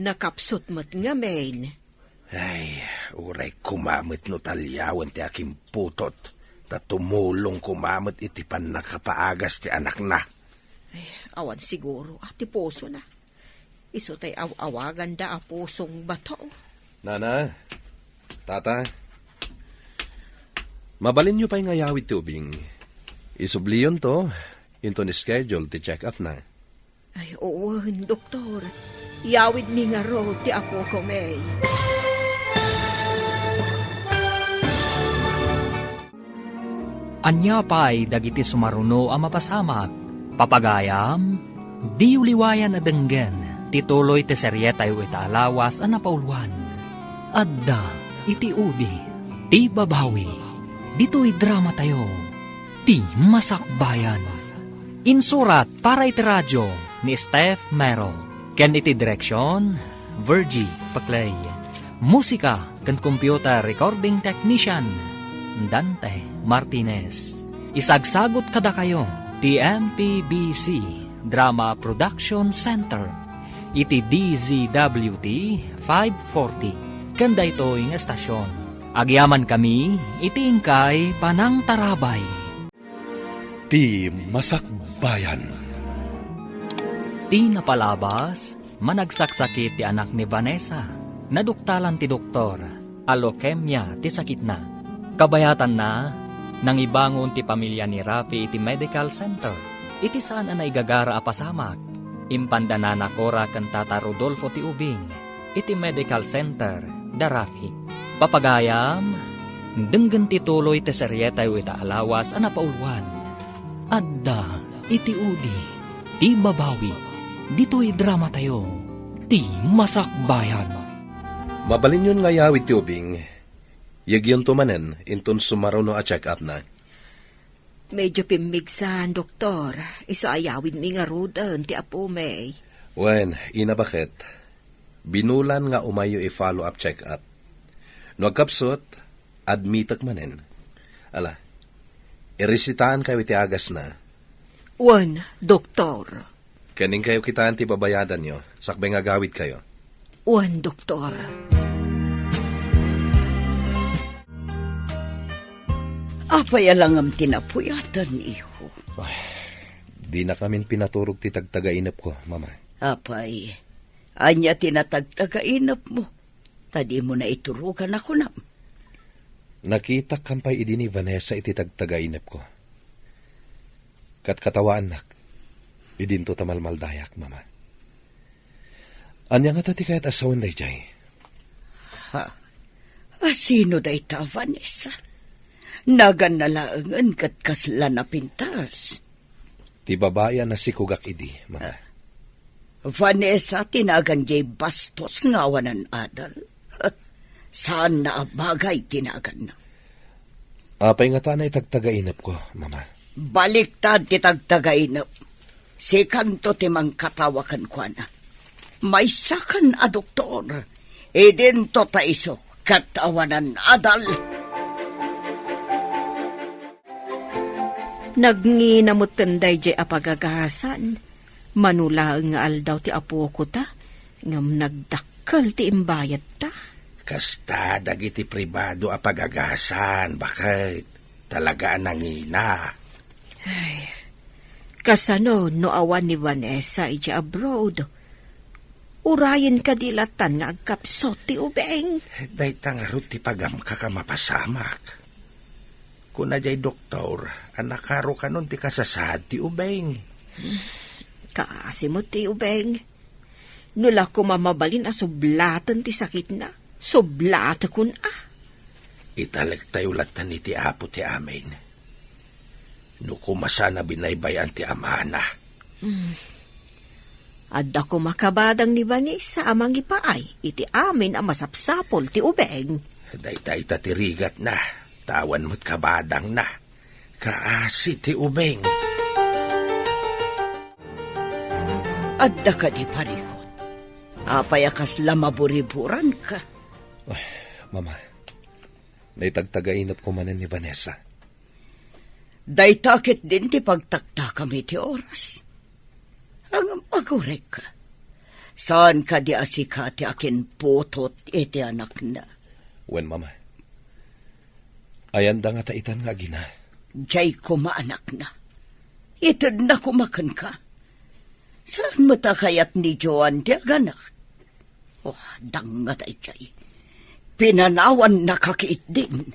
Nakapsot mo't nga main. Ay, uray kumamit no talyawan ti aking putot. Ta tumulong kumamit iti pan nakapaagas ti anak na. Ay, awan siguro ti puso na. Iso tay awagan da a pusong bato. Nana, tata, mabalin nyo pa'y ngayawid ti ubing. Isubliyon to, into ni schedule ti check-up na. Ay, oo, doktor. Yawid mi nga ro ti apo ko may. Anya pa'y dagiti sumaruno ang mapasamak. Papagayam, di uliwayan na denggen, tituloy ti serye tayo itaalawas ang napauluan. Adda, iti udi, ti babawi, dito'y drama tayo, ti masakbayan. Insurat para iti radyo ni Steph Merrill. Ken iti direksyon, Virgie Paclay. Musika ken computer recording technician, Dante Martinez. Isagsagot kada kayo, ti MPBC Drama Production Center. Iti DZWT 540. Kanda ito'y nga estasyon. Agyaman kami, iti ingkay Panang Tarabay. Ti Masakbayan. Ti napalabas, managsaksakit ti anak ni Vanessa. Naduktalan ti doktor, alokemia ti sakit na. Kabayatan na, nang ibangon ti pamilya ni Rafi iti medical center. Iti saan na igagara apasamak. Impanda na nakora kan Tata Rodolfo ti Ubing. Iti medical center, da Rafi. Papagayam, denggan ti tuloy ti serye tayo itaalawas ang napauluan. Adda, iti udi, ti babawi, dito'y drama tayo, ti masakbayan. Mabalin yun nga yawit ti Ubing. Yagyon tumanen, inton sumaro no a check-up na. Medyo pimigsan, doktor. Iso ayawin mi nga rudan, ti apo may. Wen, ina bakit? Binulan nga umayo i-follow up check-up. No agkapsot, admitak manen. Ala, iresitaan kayo iti agas na. Wan, doktor. Kaning kayo kitaan ti babayadan nyo, sakbay nga gawit kayo. Wan, doktor. Apay alangam tinapuyatan, iho. Di na kamin pinaturog ti tagtagainap ko, mama. Apay, anya tinatagtagainap mo. Tadi mo na iturugan ako na. Nakita kampay idi ni Vanessa iti tagtagainap ko. Katkatawaan nak, idinto tamalmaldayak, mama. Anya nga tati kahit asawan day jay? Ha? Sino day ta, Vanessa? Nagan nalaangan kat kasla na pintas. Ti babaya na si Kugak idi, mama. Vanessa, tinagan jay bastos nga wanan adal. Saan na abagay tinagan na? Apay nga tanay tagtagainap ko, mama. Baliktad ti tagtagainap. Si kanto timang katawakan ko na. May sakan a doktor. Idinto ta iso katawanan adal. Nagnginamuttenday jay apagagasan. Manula nga aldaw ti apo ko ta. Ngam nagdakkel ti imbayat ta. Kasta dagiti pribado a pagagasan, bakit? Talaga nangina. Ay, kasano no awan ni Vanessa iti abroad. Urayin kadilatan nga agkapsot ti ubeng. Day tangarot ti pagam kakamapasamak. Kuna jay doktor, anakaro ka nun ti kasasad ti ubeng. Kaasi mo ti ubeng. Nula ko mamabalin a sublatan ti sakit na. Sublata kun Italag tayo latan ni ti apo ti amin. No kumasana binaybayan ti amana. Adda ko makabadang ni Vanessa amang ipaay. Iti amin ang masapsapol ti ubeng. Day tatirigat na. Tawan mo't kabadang na. Kaasi ti ubeng. Adda ka di parikot. Apayakas lamaburiburan ka. Ay, mama, naitagtagainap ko manen ni Vanessa. Daytakit din ti pagtakta kami ti oras. Ang magurek ka. Saan ka di asika ti akin putot iti anak na? Wen, mama, ayan da nga taitan nga gina. Diyay kumaanak na. Itad na kumakan ka. Saan mo ta kayat ni Joan ti aganak? Oh, dangat ay jay. Pinanawan na kakiit din.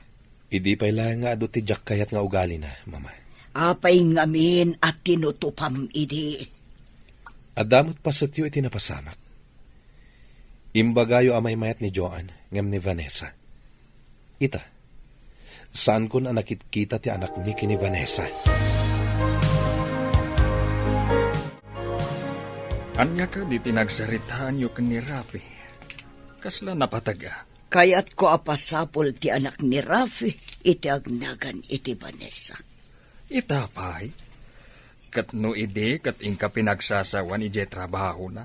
Idi pa'y lang nga ado ti Jack kayat nga ugali na, mama. Apay ngamin at tinutupam idi. Adamot pasatyo iti napasamak. Imbagayo amay mayat ni Joan, ngam ni Vanessa. Ita, Saan ko na nakikita ti anak ni kini Vanessa? Anya ka di tinagsaritaan yo ni Rafi. Kasla napataga. Kaya't ko apasapol ti anak ni Rafi, iti agnagan iti Vanessa. Itapay. Kat no ide kat ingka pinagsasawan ije trabaho na.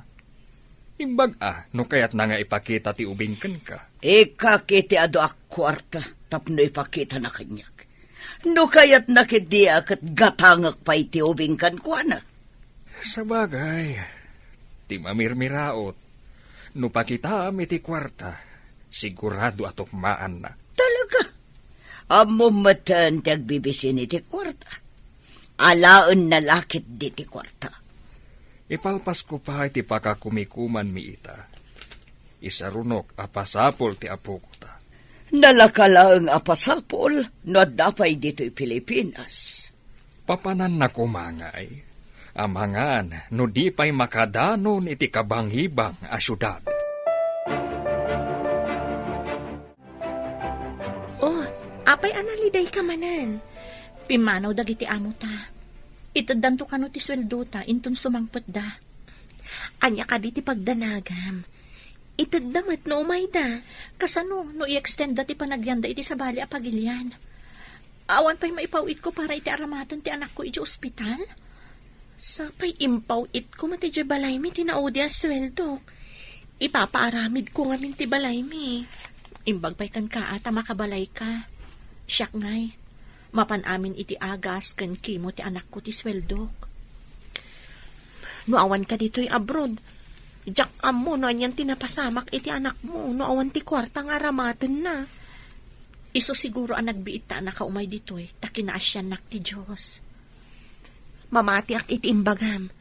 Imbag no kayat na nga ipakita ti ubingken ka. Ika kiti ado ak kwarta, tapno ipakita na kanyak. No kayat nakidia kat gatangak pa iti ubingkan ko na. Sabagay, ti mamirmiraot. No pakitaam iti kwarta, sigurado atok maan na. Talaga? Amo matan ti agbibisin iti kwarta. Alaan na lakit di ti kwarta. Ipalpas ko pa iti pakakumikuman mi ita. Isarunok apasapol ti apo ko ta. Nalakalaang apasapol no dapay dito'y Pilipinas. Papanan na kumangay. Amangan no di pa'y makadanon iti kabanghibang a syudad. Oh, apay analiday ka manan. Pimanaw dagiti amo ta. Itaddanto kano ti sweldo ta, intun sumangpet da. Anya ka di ti pagdanagam. Itaddamat no umay da. Kasano, no i-extend da ti panagyanda iti sabali a pagilyan. Awan pa'y maipawit ko para iti aramatan ti anak ko iti ospital. Sapay impawit ko mati di balay mi tinaudi a sweldo. Ipapaaramid ko nga min ti balay mi. Imbag pa'y kan ka ata makabalay ka. Siyak ngay. Mapan amin iti agas kan kimo ti anak ko ti sweldok. No awan ka dito'y abroad. Jak amo no anyan tinapasamak iti anak mo. No awan ti kwarta nga ramaten na. Iso siguro ang nagbiit ta anak ka umay dito'y takinaasyan nak ti Diyos. Mamati ak iti imbagam.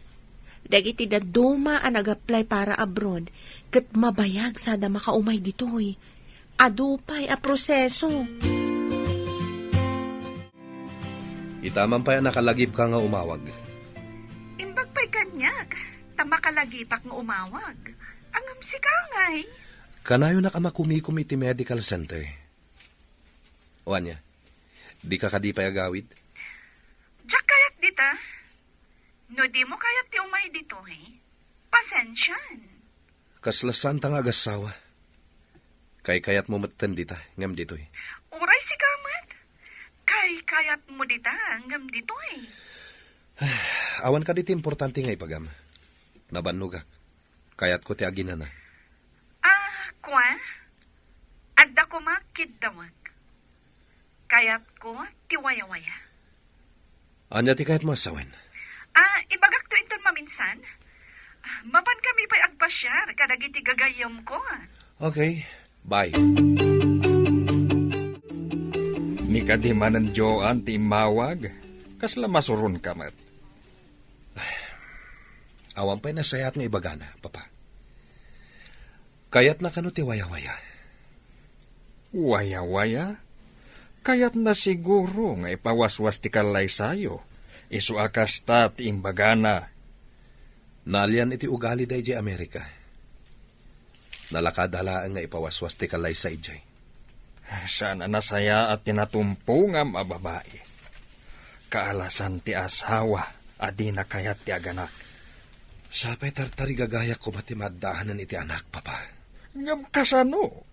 Dagiti daduma ang nag-apply para abroad. Kat mabayag sada makaumay dito'y. Adupay a proseso. Itaman pa nakalagip ka nga umawag. Imbag pa'y kanyag, tamakalagipak nga umawag. Angam si Kangay. Kanayo na ka makumikum iti medical center. O anya, di ka kadipay agawid? Diyak kayat dita. No di mo kayat ti umay dito, pasensyan. Kaslasan tang agasawa. Kayat mo matan dita, ngam dito Uray si Kamat. Kayat mo dita, ngam dito Awan ka dito importante nga ipagam. Nabanugak. Kayat ko ti agina na. Kwa? Adda ko makidawag. Kayat ko ti waya-waya. Anya ti kayat mo asawen? Ibagak to inton maminsan. Mapan kami pa'y agpasyar, kadagiti gagayom ko. Okay, bye. Ni kadimanan Joan ti mawag, kasla masurun ka mat. Awan pa'y nasayat nga ibagana, papa. Kayat na kano ti waya-waya. Waya-waya? Kayat na siguro nga ipawaswas ti kalay sayo. Isu akas ta ti imbagana. Nalian iti ugali day di Amerika. Nalakadalaan nga ipawaswas ti kalay sa ijay. Sana nasaya at tinatumpungam a babae. Kaalasan ti asawa, adi na kayat ti aganak. Sapay tartari gagayak ko matimadaanan iti anak, papa. Ngam kasano?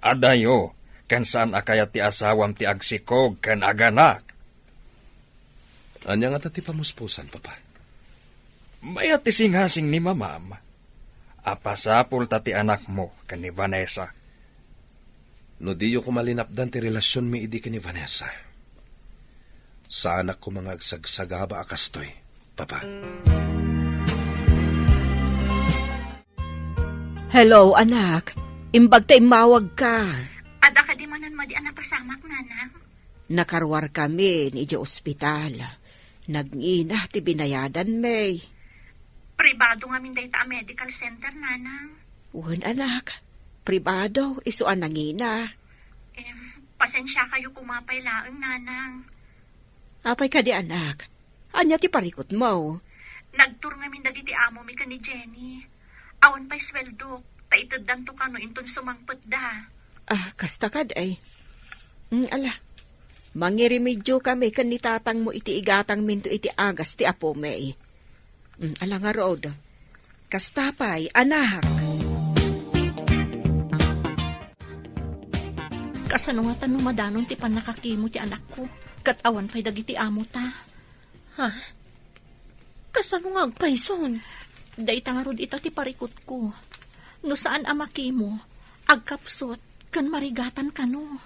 Adayo, kan saan akayat ti asawam ti agsikog kan aganak. Anya nga ti pamuspusan, papa. Mayat ti singhasing ni mamam. Apasapul ta ti anak mo kan ni Vanessa. No diyo ko malinapdan ti relasyon mi idi ni Vanessa. Sa anak ko mga agsagsagaba akastoy, papa. Hello, anak. Imbag tayo mawag ka. Ada ka di manan madi anak pasamak nanang. Nakarwar kami ni Ije ospital. Nag-ina ti binayadan, May. Pribado nga min dayta a medical center nanang. Wan, anak. Pribado, isuan nangina. Pasensya kayo kumapay laang nanang. Apay ka di, anak. Anya ti parikot mo. Nagtur nga min dagiti amo mi ka ni Jenny. Awan pa'y sweldo. Taitaddan to kano inton sumangpet da. Kastakad ay. Ala, Mangirimedyo kami kan ni tatang mo iti igatang minto iti agas ti apo may. Ala nga rod. Kastapay, anak. Kasano nga tanong madanon ti panakakimo ti anak ko. Kat awan pa'y dagiti amo ta. Ha? Kasano nga agpayson? Day tangarod ita ti parikot ko. No saan amakimo, agkapsot, kan marigatan kano.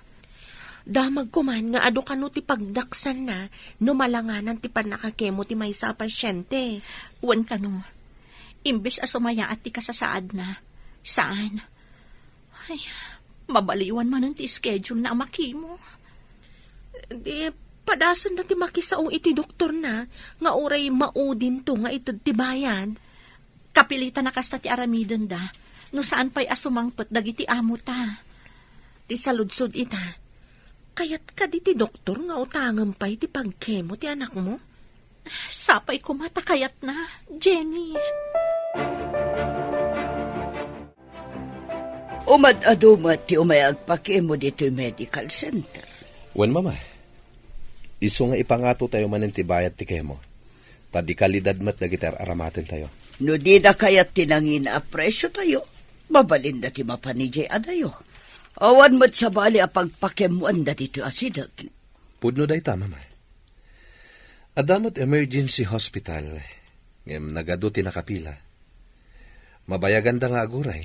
Damag kuman nga ado kano ti pagdaksan na no malanganan ti panakakemo ti maysa a pasyente. Wan kano. Imbes asumaya at ti kasasaad na. Saan? Ay, mabaliwan man ti schedule na amakimo. Di, padasan na ti makisaong iti doktor na nga oray maudin to nga itad ti bayan. Kapilitan na kasta ti aramidon da. No saan pa'y asumangpet dagiti amo ta. Ti saludsod ita. Kayat ka di ti doktor nga utangam pa'y ti pagkemo ti anak mo? Sapay kumata kayat na, Jenny. Umad-adumat ti umayag pakimo dito yung medical center. Wen mama, iso nga ipangato tayo manin ti bayad ti kemo. Tadi kalidad mat nagitar aramatin tayo. No di da kayat tinangin a presyo tayo, mabalinda ti mapanijay adayo. Awan mat sa bali a pagpakemuan da dito asidag. Pudno day ta, mama. Adamat emergency hospital, ngem nagado ti nakapila. Mabayagan da nga aguray.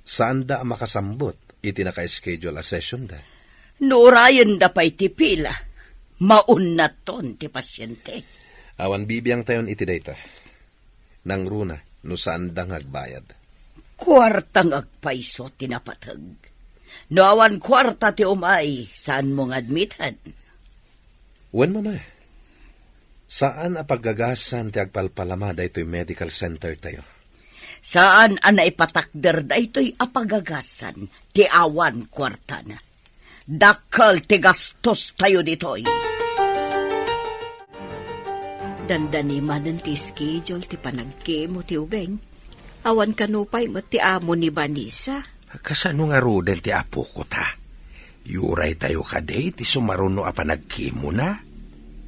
Saan da makasambot iti naka-schedule a session da? Nurayan da pa'y ti pila. Maunat ton ti pasyente. Awan bibiyang tayon iti dayta. Nang runa, no saan da nga agbayad. Kwartang agpaiso tinapatag. No awan kwarta ti umay, saan mong admitan? Wen mama, saan a paggagasan ti agpalpalama da ito'y medical center tayo? Saan ang naipatakder da ito'y apagagasan ti awan kwarta na? Dakal ti gastos tayo dito'y. Dandani manan ti schedule ti panagkemo ti ubeng. Awan kanupay mo ti amo ni Vanessa. Kasano nga roden ti apo ko ta? Yuray tayo kaday ti sumaruno a panagkimo na?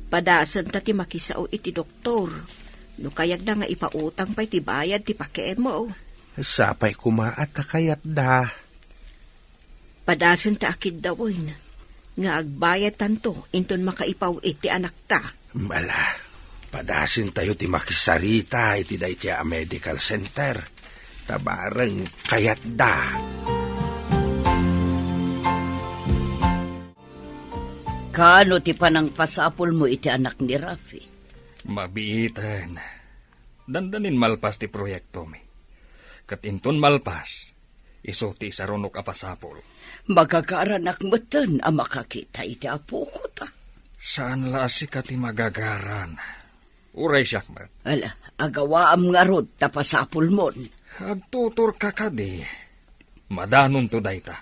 Padasan ta ti makisao iti doktor. No kayag na nga ipautang pa'y ti bayad ti pakemo. Sapay kumaat ta kayat da. Padasan ta akid dawin. Nga agbayad tanto inton makaipaw iti anak ta. Mala, padasin tayo ti makisarita iti day ti a medical center. Tabarang kayat da. Kano ti panang pasapol mo iti anak ni Rafi? Mabiitan. Dandanin malpas ti proyekto mi. Katinton malpas, iso ti sarunok apasapol. Magagaranak mo tan ang makakita iti apo ko ta. Saan lasi ka ti magagaran? Uray siyakmat. Ala, agawaam nga rod tapasapol mon. Agtutor ka kadi. Madanon to dayta.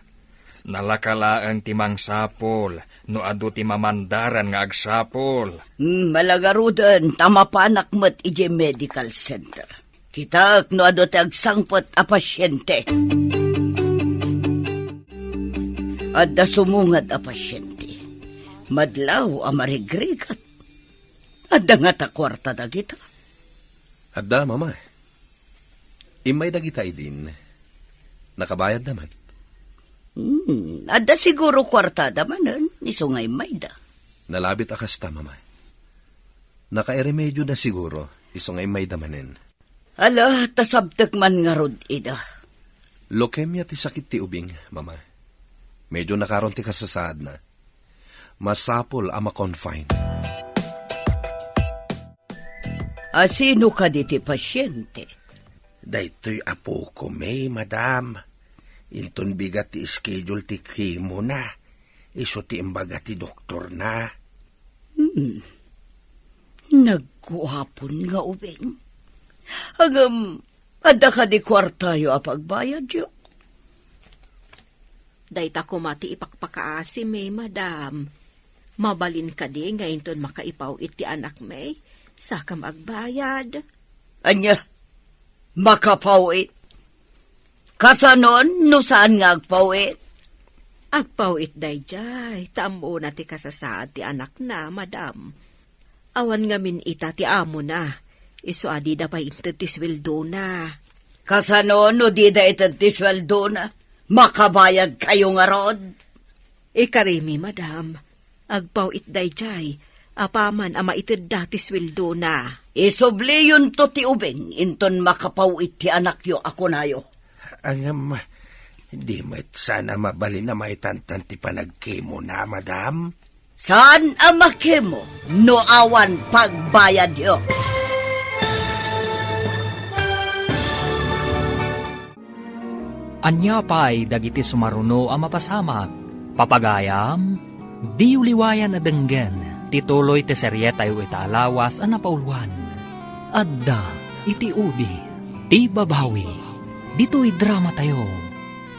Nalakalaan ti mangsapol, no adu ti mamandaran nga agsapol. Malagarudan, tamapanak mo't ije medical center. Kitak no ado ti agsangpot a pasyente. Adda sumungad a pasyente. Madlaw a marigrigat. Adda nga ta kwarta dagita. Adda, mama. Imay dagitay din. Nakabayad naman. Adda siguro kwarta damanan, isungay may da. Nalabit akas ta, mama. Nakairemedyo na siguro, isungay may damanin. Ala, tasabtek man nga rod ida. Leukemia ti sakit ti ubing, mama. Medyo nakaroon ti kasasaad na. Masapol ama confine. Sino ka di ti pasyente? Daytoy apo ko may, madam. Inton bigat ti schedule ti kimo na. Iso ti imbaga ti doktor na. Nagkuhapon nga ubing. Hangam, adda ka di kwartayo a pagbayad yo. Dayta ko mati ipakpakaasi may madam. Mabalin ka di nga inton makaipaw iti anak may. Saka magbayad. Anya, makapawit. Kasanon, no saan nga agpawit? Agpawit dayjay, tamo na ti kasasaad ti anak na, madam. Awan ngamin ita ti amo na, iso adi da pa inted ti sweldo na. Kasano no di da itad ti sweldo na? Makabayad kayo nga rod? Ikarimi, madam. Agpawit dayjay, apaman ama ited da ti sweldo na. Isubli yun to ti ubing, inton makapawit ti anak yo ako nayo. Angam, di mo't sana mabali na maitantan ti panagkimo na, madam. Saan ang makimo no awan pagbayad yo? Anya pa'y dagiti sumaruno ang mapasamak. Papagayam, di uliwayan na denggen, tituloy ti serye tayo itaalawas ang napauluan. Adda, iti udi, ti babawi, dito'y drama tayo,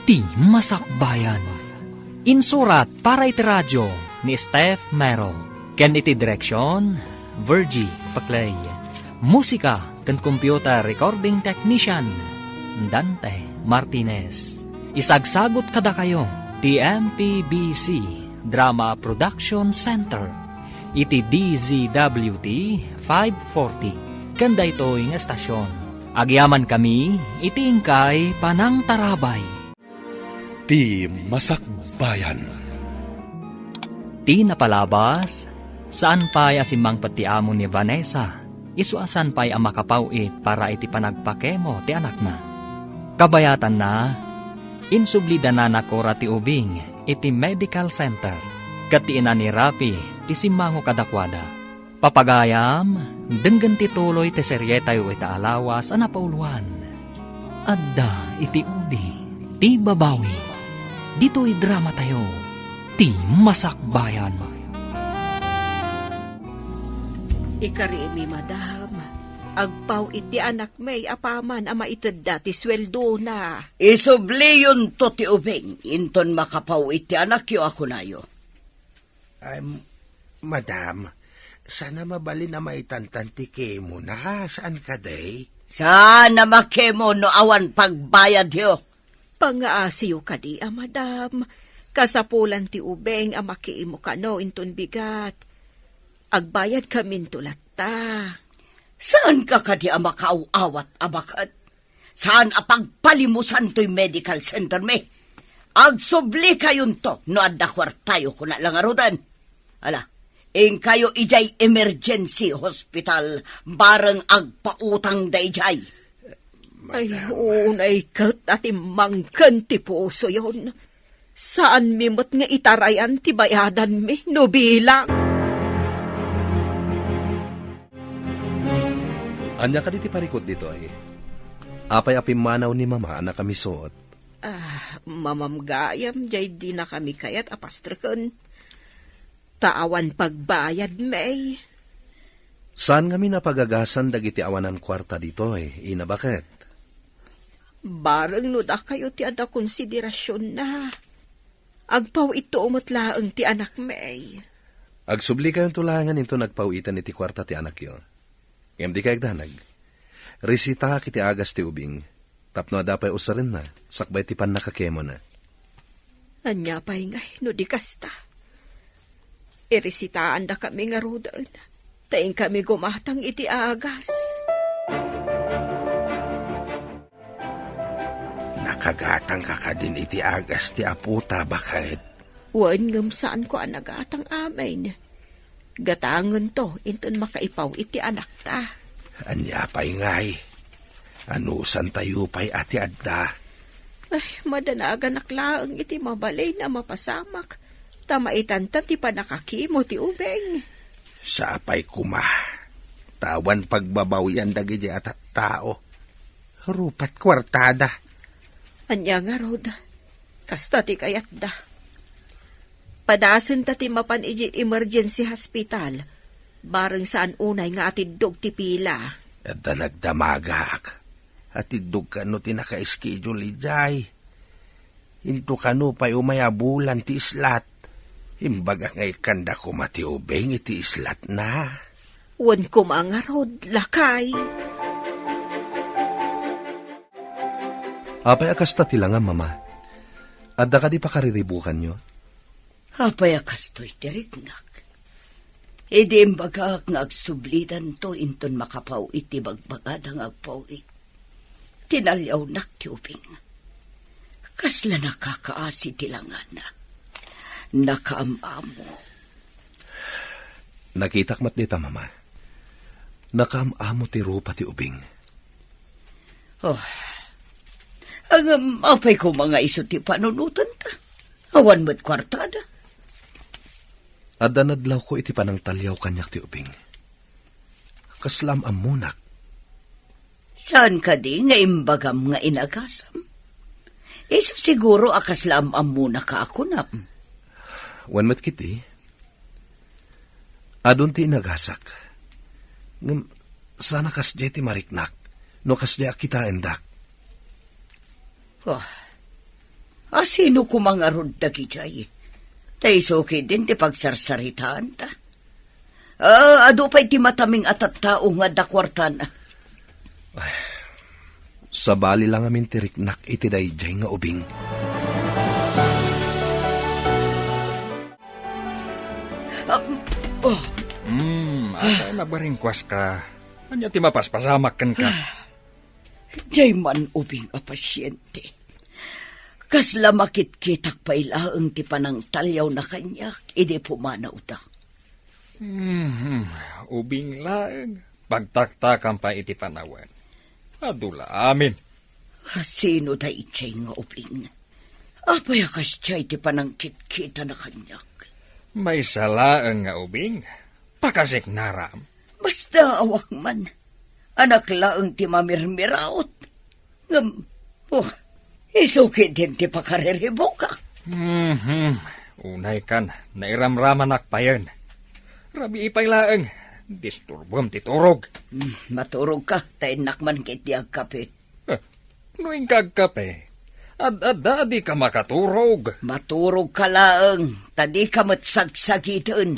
ti masakbayan. Insurat para iti radyo ni Steph Mero. Ken iti direksyon, Virgie Paclay. Musika ken computer recording technician, Dante Martinez. Isagsagot kada kayo, TMPBC Drama Production Center. Iti DZWT 540. Kanda ito yung estasyon. Agyaman kami, itingkay panang tarabay. Ti Masakbayan. Ti napalabas, saan pa'y asimang patiamo ni Vanessa, isuasan pa'y ang makapawit para iti panagpakemo ti anak na. Kabayatan na, insublida na nakora ti ubing iti medical center, katiinan ni Rafi ti simango kadakwada. Papagayam, denggan ti tuloy ti serye tayo itaalawas ang napauluan. Adda iti udi, ti babawi. Dito'y drama tayo, ti masakbayan. Ikarimi, madam. Agpaw iti anak may apaman ama ited dati sweldo na. Isubli yun to ti ubing, inton makapawit ti anak yo ako nayo. Madam, sana mabali na maitantan ti kimo na. Saan ka day? Sana makemo no awan pagbayad yo. Pangaasiyo ka di, madam. Kasapulan ti ubeng ang makiimo ka no inton bigat. Agbayad kamin tulat ta. Saan ka kadi ang makauawat abakat? Saan apagpalimusan to'y medical center me? Agsubli kayon to no adda kwartayo ko na lang arudan. Ala, ing kayo ijay emergency hospital bareng agpautang da ijay. Ay, unay kat at imangkan ti puso yon. Saan mimot nga itarayan ti bayadan mi, no bilang? Anya ka diti parikot dito ay. Apay apimanaw ni mama na kami suot. Mamamgayam, jay di na kami kayat apastrakan. Taawan pagbayad, may. Saan kami napagagasan dagiti awanan kwarta dito ay, ina bakit? Barang no da kayo ti ada konsiderasyon na. Agpaw ito umutlaang ti anak may. Agsubli kayong tulangan into nagpawitan iti kwarta ti anak yo. Ngem di kayag danag. Resita kiti agas ti ubing. Tapno adapay usarin na, sakbay ti pan nakakemo na. Anya pa'y ngay, no di kasta. Iresitaan da kami nga rodan. Taing kami gumatang iti agas. Nakagatang ka ka din iti agas ti aputa, bakit? Wan ngam saan ko ang nagatang amin. Gatangan to, inton makaipaw iti anak ta. Anya pa'y ngay. Anusan tayo pa'y ati adda. Ay, madanagan naklaang iti mabalay na mapasamak. Tamaitan ta ti panakakimo ti ubeng. Sa apay kuma. Tawan pagbabawyan dagiti at tao. Rupat kwartada. Anya nga rod, kasta ti kayat da. Padasin ta ti mapan iji emergency hospital, bareng saan unay nga atidog ti pila. At nagdamagak. Atidog ka no ti naka-schedule ijay. Into ka no pa'y umayabulan ti islat. Imbagak ngay kanda ko mati ubeng iti islat na. Wan ko mga rod, lakay. Apay akasta ti lang mama. Adda ka di pa kariribukan nyo? Apay akastoy tirignak. Edi imbagak nga agsublidan to inton makapaw iti bagbagadang agpawit. Tinalyaw nak ti ubing. Kasla nakakaasi tilangan na. Nakaamamo. Nakitak mat dita, mama. Nakaamamo ti rupa ti ubing. Oh, ang apay ko mga iso ti panunutan ta. Awan mo't kwartada. Adda nadlaw ko iti panang talyaw kanyak ti ubing. Kaslam amunak. Saan ka di nga imbagam nga inagasam? Iso siguro akaslam amuna ka ako na. Wan mat kiti. Adun ti inagasak. Ngam, sana kasjay ti mariknak. No kasjay kita endak. Oh, asino ko mga rudagi jay? Tay soki din ti pagsarsaritaan ta. Ado pa'y ti mataming atat tao nga dakwartan. Sabali lang amin ti riknak iti dayjay nga ubing. Atay mabaringkwas ka. Anya ti mapaspasamak kan ka. Jay man ubing a pasyente. Kasla makit-kitak pa ilaang ti panang talyaw na kanyak, ide pumanaw da. Ubing laeng. Pagtaktakan pa iti panawan. Adula amin. Sino da itchay nga ubing? Apay akas jay ti panang kit-kita na kanyak. May salaang nga ubing. Pakasik naram. Basta awak man. Anak laang ti mamirmiraot. Isuki din ti pakariribo ka. Unay kan, nairamraman akpayan. Rabi ipay laeng. Disturbom ti turog. Maturog ka, tayo nakman kit di agkape. Nuing kagkape. Ad di ka makaturog. Maturog ka laang, tadi ka matsagsagitan.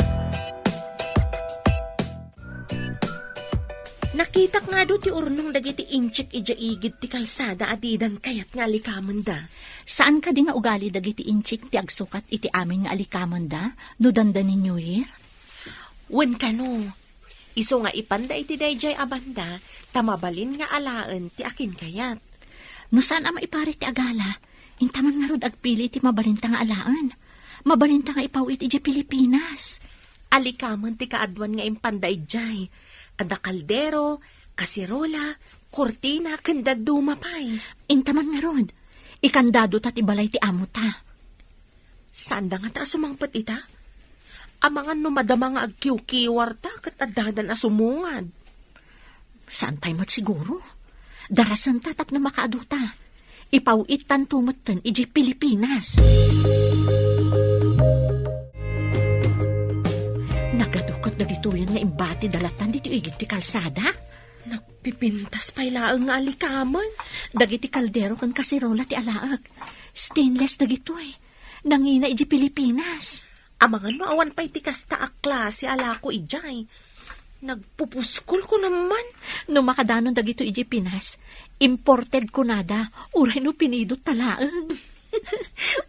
Nakitak nga do ti urnong dagiti inchik ijaigid ti kalsada adidan kayat nga alikaman da. Saan ka di nga ugali dagiti inchik ti agsukat iti amin nga alikaman da, no danda ni New Year? Wen ka no. Iso nga ipanda iti dayjay abanda, tamabalin nga alaan ti akin kayat. No saan ama ipari ti agala, intaman nga rod agpili ti mabalinta nga alaan. Mabalinta nga ipawit iti Pilipinas. Alikaman ti kaadwan nga impanda ijay. Ada kaldero, kasirola, kortina, kanda dumapay. Intaman nga rod, ikandado ta ti balay ti amo ta. Saan da nga ta sumangpat ita? Amangan no madama nga agkiw-kiwar ta kat adadan asumungad. Saan pa'y mat siguro? Darasan ta tap na makaaduta. Ipawit tan tumatan iji Pilipinas. Nagadukot dagituyan nga imbati dalatan dito igit ti kalsada. Nagpipintas pa'y laang nga alikaman. Dagiti kaldero kan kasirola ti alaag. Stainless dagitoy. Nangina iji Pilipinas. Amangan no awan pa'y ti kasta a klase ala ko ijay. Nagpupuskol ko naman. No makadanon dagito iji Pinas, imported ko nada, uray no pinidot talaang.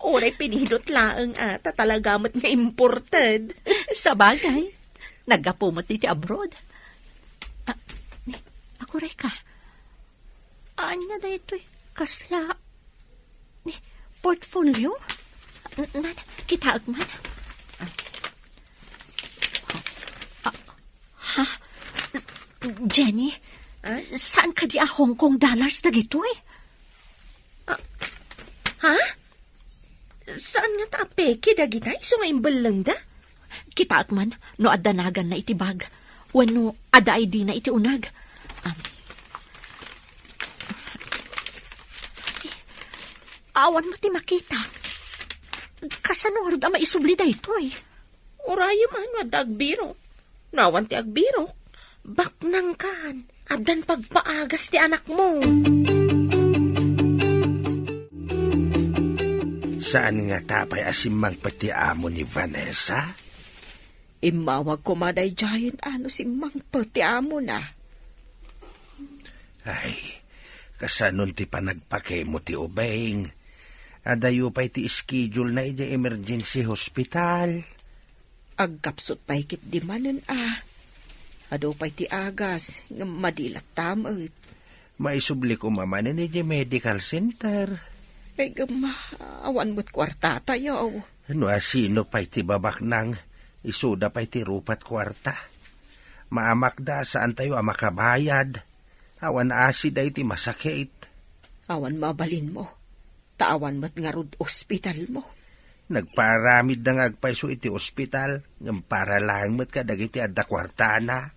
Uray pinidot laang ata talagamat nga imported. Sa bagay, nagapumot ti abroad. Ako reka. Anya da ito'y kasla. Portfolio? Kita agman. Ha? Jenny, saan ka di a Hong Kong dollars na gito eh? Ha? Saan nga ta peke dagitay? So nga imbalang da? Kita man, no adanagan na itibag. Wano ada ID na iti unag. Awan mo ti makita. Kasanurod ama isubli da ito eh. Urayam ano dagbiro. Nawan ti agbiro. Baknang kan. Adan pagpaagas ti anak mo. Saan nga tapay asimang pati amo ni Vanessa? Imawag ko maday giant ano si Mang pati amo na. Ay, kasanon ti panagpake mo ti ubeng. Adayo pa'y ti schedule na ija emergency hospital. Agkapsot pa'y kit di manen Ado pa'y ti agas, nga madilat tamot. Maisubli ko mamanin ija medical center. Ay awan mo't kwarta tayo. Ano asino pa'y ti babak nang isuda pa'y ti rupat kwarta. Maamak da saan tayo makabayad. Awan asid ay ti masakit. Awan mabalin mo. Taawan mo't nga rod ospital mo. Nagparamid na ngagpaiso iti ospital, ng para lang mo't kadagiti adda kwartana.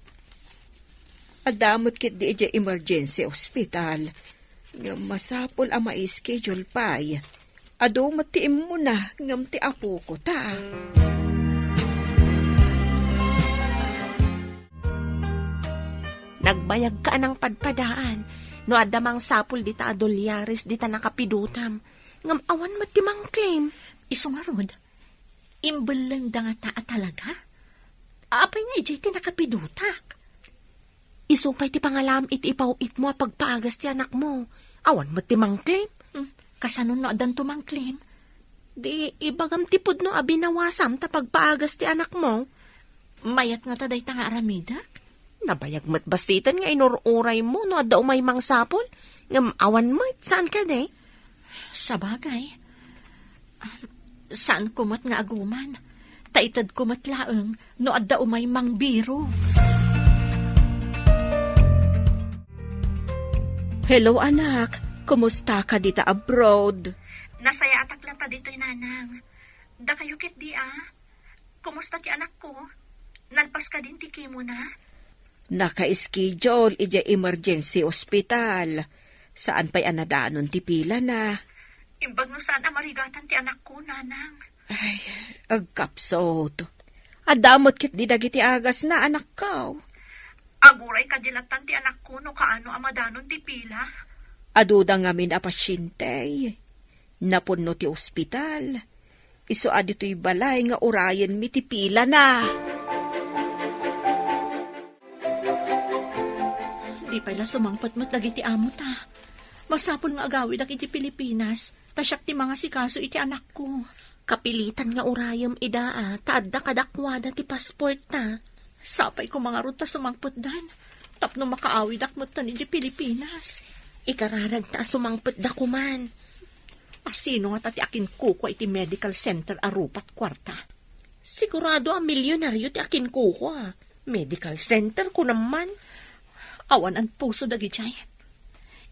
Adamot kit di ija emergency hospital. Nga masapol ang ma-schedule pa'y. Ado matiim mo na ngam ti apo ko ta. Nagbayag ka ng padpadaan. No adamang sapul dita adolyares dita nakapidutam. Ngam awan matimang claim. Iso nga rod, imbel lang da nga taa talaga. Apay nga ijay ti nakapidutak. Isupay ti pangalam iti ipawit mo pagpaagas ti anak mo. Awan matimang claim. Kasano no adan tumang claim? Di ibagam tipod no abinawasam ta pagpaagas ti anak mo. Mayat nga taday ta nga aramidak. Nabayag mat basitan nga inururay mo no adda umay mang sapol. Ngam awan mo saan ka de? Sa bagay. Saan kumat nga aguman? Taitad kumat laeng no adda umay mang biro. Hello anak, kumusta ka dita abroad? Nasaya atak lang ta dito'y nanang. Da kayo kit di Kumusta ti anak ko? Nalpas ka din ti kimo na? Naka-schedule ija emergency hospital. Saan pa'y anadanon ti pila na? Imbag no saan amarigatan ti anak ko, nanang. Ay, agkapsot. Adamot kit di dagiti agas na anak ko. Aguray kadilatan ti anak ko no kaano amadanon ti pila. Aduda ngamin a pasyente. Napunno ti ospital. Iso adito'y balay nga urayan mi ti pila na. Di pala sumangpat mo't dagiti amo ta. Masapol nga agawid ak iti Pilipinas. Tasyak ti mga sikaso iti anak ko. Kapilitan nga urayam idaa, taadda kadakwada ti passport ta. Sapay ko mga ruta sumangpot dan. Tapno makaawid ak mo't iti Pilipinas. Ikararag ta sumangpot da kuman. Asino nga tati akin kuko iti medical center arupat kwarta. Sigurado ang milyonaryo ti akin kuko Medical center ko naman. Awan ang puso dagi jay.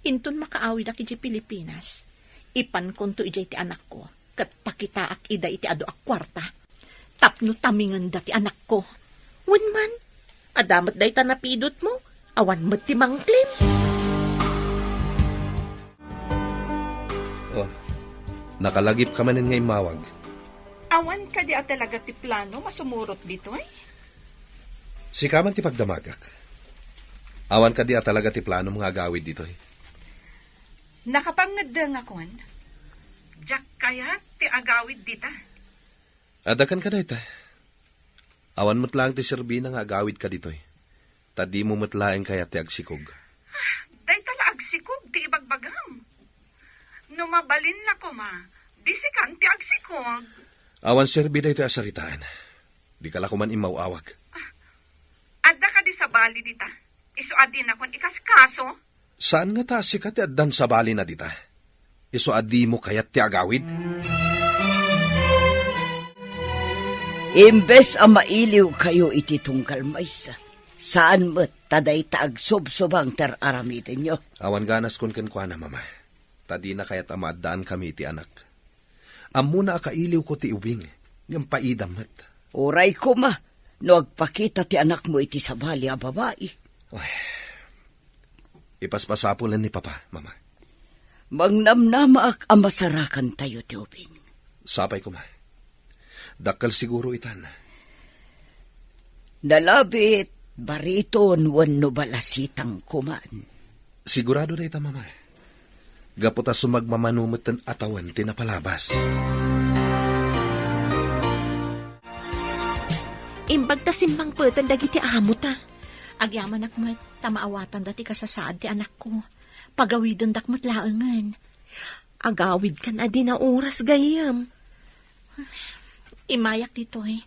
Inton makaawid ak iti Pilipinas. Ipan konto ijay ti anak ko. Kat pakitaak ida iti ado ak kwarta. Tapno tamingan dati anak ko. Winman, adamat day tanapidot mo. Awan mo ti mangklim. Oh, nakalagip ka manin ngay mawag. Awan ka di talaga ti plano masumurot dito Si kaman ti pagdamagak. Awan ka di talaga ti plano mga agawid dito Nakapangad nga kon. Jack kaya ti agawid dita. Adakan ka na ita. Awan mo't lang ti Serbina nga agawid ka dito Tadi mo matlaeng kaya ti agsikog. Day tala agsikog ti ibagbagam. Numabalin na ko disikan ti agsikog. Awan Serbina ito asaritaan. Di ka la kuman imawawag. Adda ka di sa bali dita. Iso adi na kon ikaskaso. Saan nga ta sikat ti addan sa bali na dita? Iso adi mo kayat ti agawid? Imbes ang mailiw kayo iti tungkal maysa. Saan mo't taday taag sob-sobang ter-aramitin nyo? Awan ganas kun kenkwa na mama. Tadi na kayat amadaan kami ti anak. Amo na akailiw ko ti ubing. Ngam paidamat. Uray ko ma, no agpakita ti anak mo iti sa bali a babae. Ay, ipaspasapulan ni papa, mama. Mangnamnamaak ang masarakan tayo ti ubing. Sapay ko ma. Dakal siguro itan. Nalabit, bariton, wano balasitang kuman. Sigurado na ita, mama. Gaputa sumagmamanumot ng atawan tinapalabas. Imbag ta simbang putan dagiti amo ta. Agyaman akmat, tamaawatan dati kasasaad ti anak ko. Pagawidon dakmat laengan. Agawid ka na din na oras gayam. Imayak dito eh.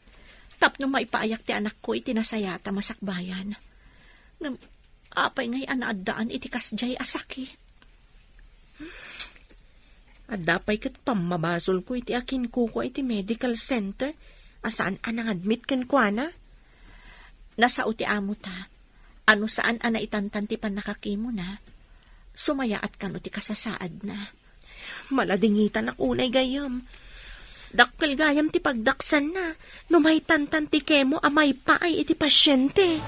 Tapno maipaayak ti anak ko iti nasayata masakbayan. Ngam, apay ngay anaadaan iti kasjay asakit. At dapay kat pamabasol ko iti akin kuko iti medical center. Asaan anang admit kan kwa na? Nasa uti amo ta. Ano saan ana itantanti pan nakakimo na. Sumayaat kan uti kasasaad na. Maladingitan ak unay gayam. Dakkel gayam ti pagdaksan na. No may tantan ti kemo amay paay iti pasyente.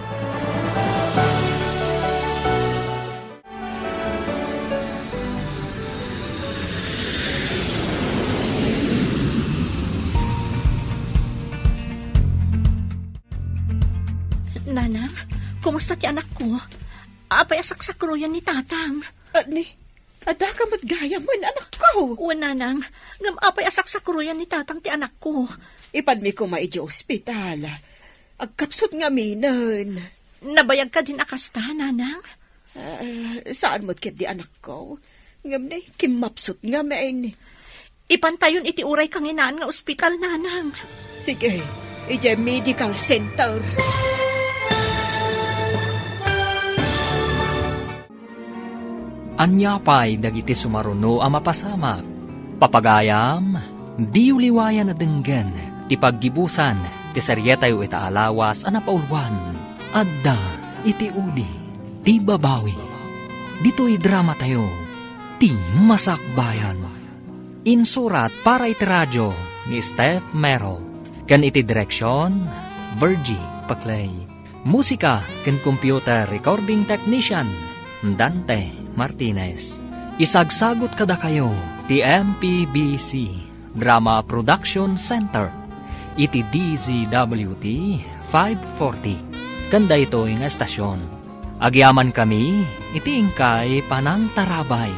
Nanang, kumusta ti anak ko? Apay asaksakruyan ni tatang. Ani, ada ka matgaya mo anak ko. O nanang, ngam apay asaksakruyan ni tatang ti anak ko. Ipadmi ko maidyo ospital. Agkapsot nga minan. Nabayag ka din akasta, nanang? Saan mo't ket di anak ko? Ngam na, kimapsot nga main. Ipantayon iti uray kang inaan nga ospital, nanang. Sige, ije medical center. Anyapay dagiti sumaruno a mapasamak. Papagayam, di uliwayan na denggen, ti paggibusan, ti serye tayo itaalawas a napaulwan. Adda, iti udi, ti babawi. Dito'y drama tayo, ti masakbayan. Insurat para iti radyo ni Steph Mero. Kan iti direksyon, Virgie Paclay. Musika kan computer recording technician, Dante Martinez. Isagsagot kada kayo ti MPBC Drama Production Center iti DZWT 540 kanda ito nga estasyon. Agyaman kami iti ingkay panang tarabay